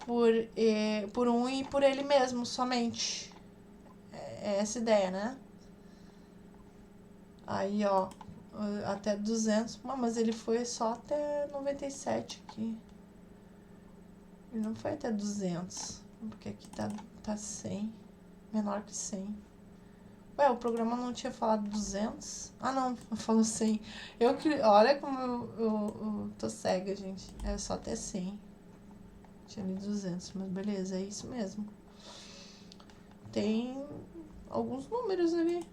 por 1 e por ele mesmo, somente. É essa a ideia, né? Aí, ó, até 200. Mas ele foi só até 97 aqui. Ele não foi até 200. Porque aqui tá 100. Menor que 100. Ué, o programa não tinha falado 200? Ah, não, falou 100. Olha como eu tô cega, gente. É só até 100. Tinha ali 200, mas beleza, é isso mesmo. tem alguns números ali.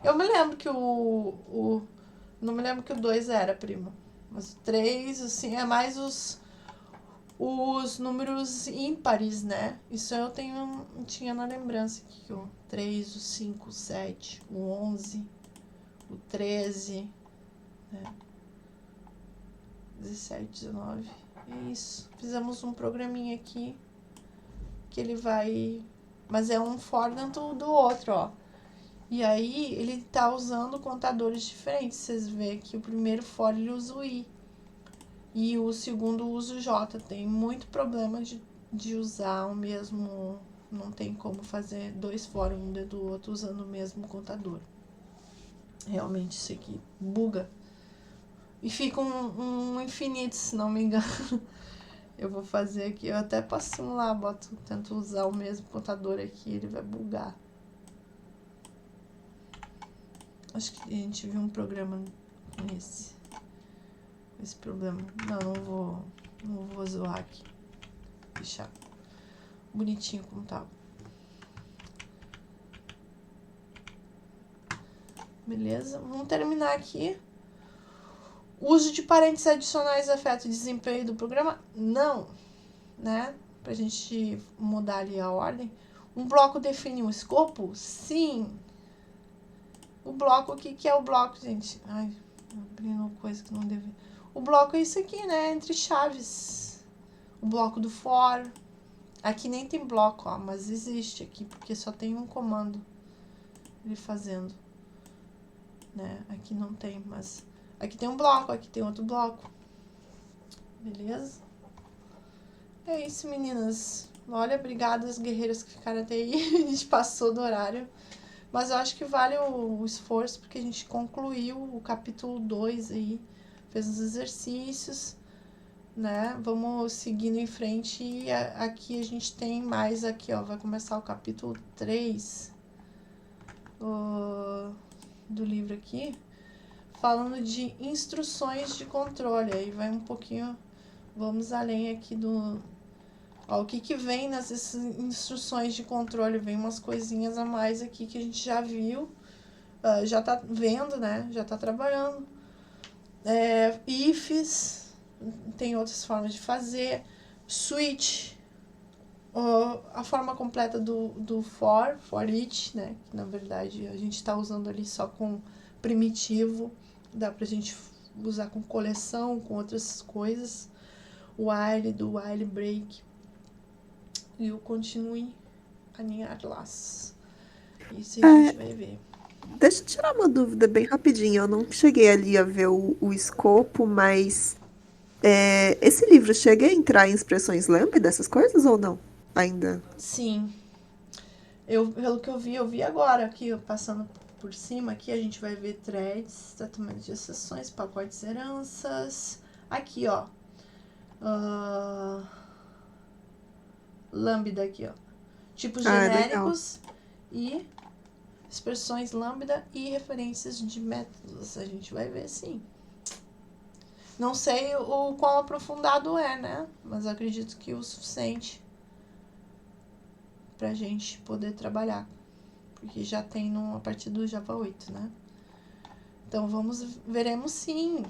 Eu me lembro que não me lembro que o 2 era, primo. Mas o 3, assim, é mais os números ímpares, né? Isso eu tinha na lembrança aqui, o 3, o 5, o 7, o 11, o 13, né? 17, 19. É isso. Fizemos um programinha aqui que ele vai... Mas é um for dentro do outro, ó. E aí ele tá usando contadores diferentes. Vocês veem que o primeiro for ele usa o I. E o segundo usa o J. Tem muito problema de usar o mesmo... Não tem como fazer 2 for um dentro do outro usando o mesmo contador. Realmente isso aqui buga. E fica um infinito, se não me engano. Eu vou fazer aqui, eu até posso simular, tento usar o mesmo contador aqui, ele vai bugar. Acho que a gente viu um programa nesse problema. Não vou zoar aqui. Deixar bonitinho como tava. Beleza? Vamos terminar aqui. Uso de parênteses adicionais afeta o desempenho do programa? Não, né? Pra gente mudar ali a ordem. Um bloco define um escopo? Sim. O bloco, o que é o bloco, gente? Ai, abrindo coisa que não deve... O bloco é isso aqui, né? Entre chaves. O bloco do for. Aqui nem tem bloco, ó, mas existe aqui, porque só tem um comando ele fazendo. Né? Aqui não tem, mas... Aqui tem um bloco, aqui tem outro bloco. Beleza? É isso, meninas. Olha, obrigada às guerreiras que ficaram até aí. A gente passou do horário. Mas eu acho que vale o esforço, porque a gente concluiu o capítulo 2 aí. Fez os exercícios, né? Vamos seguindo em frente. E aqui a gente tem mais aqui, ó. Vai começar o capítulo 3 do livro aqui. Falando de instruções de controle. Aí vai um pouquinho... Vamos além aqui do... Ó, o que vem nessas instruções de controle? Vem umas coisinhas a mais aqui que a gente já viu. Já tá vendo, né? Já tá trabalhando. Ifs. Tem outras formas de fazer. Switch. A forma completa do for each, né? Que na verdade a gente tá usando ali só com primitivo. Dá pra gente usar com coleção, com outras coisas. O while, do while break. E o continue aninhar laços. Isso a gente vai ver. Deixa eu tirar uma dúvida bem rapidinho. Eu não cheguei ali a ver o escopo, mas esse livro chega a entrar em expressões LAMP dessas coisas ou não? Ainda? Sim. Pelo que eu vi agora aqui, passando por cima, aqui a gente vai ver threads, tratamento de exceções, pacotes, heranças. Aqui, ó. Lambda aqui, ó. Tipos genéricos e expressões lambda e referências de métodos. A gente vai ver, sim. Não sei o quão aprofundado é, né? Mas eu acredito que o suficiente pra gente poder trabalhar. Porque já tem a partir do Java 8, né? Então veremos sim.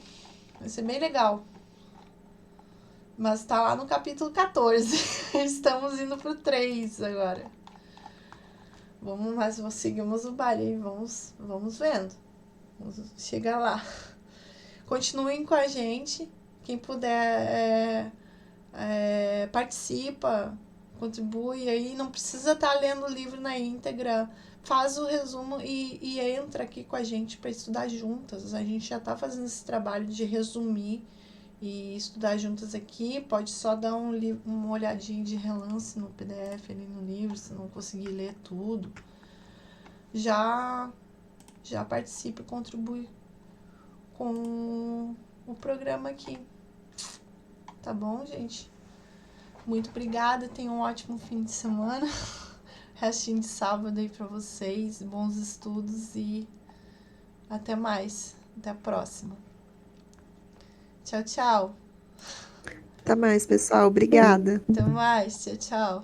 Vai ser bem legal. Mas tá lá no capítulo 14. Estamos indo pro 3 agora. Mas seguimos o baile, vamos vendo. Vamos chegar lá. Continuem com a gente. Quem puder participa, contribui aí. Não precisa estar lendo o livro na íntegra. Faz o resumo e entra aqui com a gente para estudar juntas. A gente já está fazendo esse trabalho de resumir e estudar juntas aqui. Pode só dar uma olhadinha de relance no PDF ali no livro, se não conseguir ler tudo. Já participe e contribui com o programa aqui. Tá bom, gente? Muito obrigada. Tenham um ótimo fim de semana. Restinho de sábado aí pra vocês. Bons estudos e até mais. Até a próxima. Tchau, tchau. Até mais, pessoal. Obrigada. Até mais. Tchau, tchau.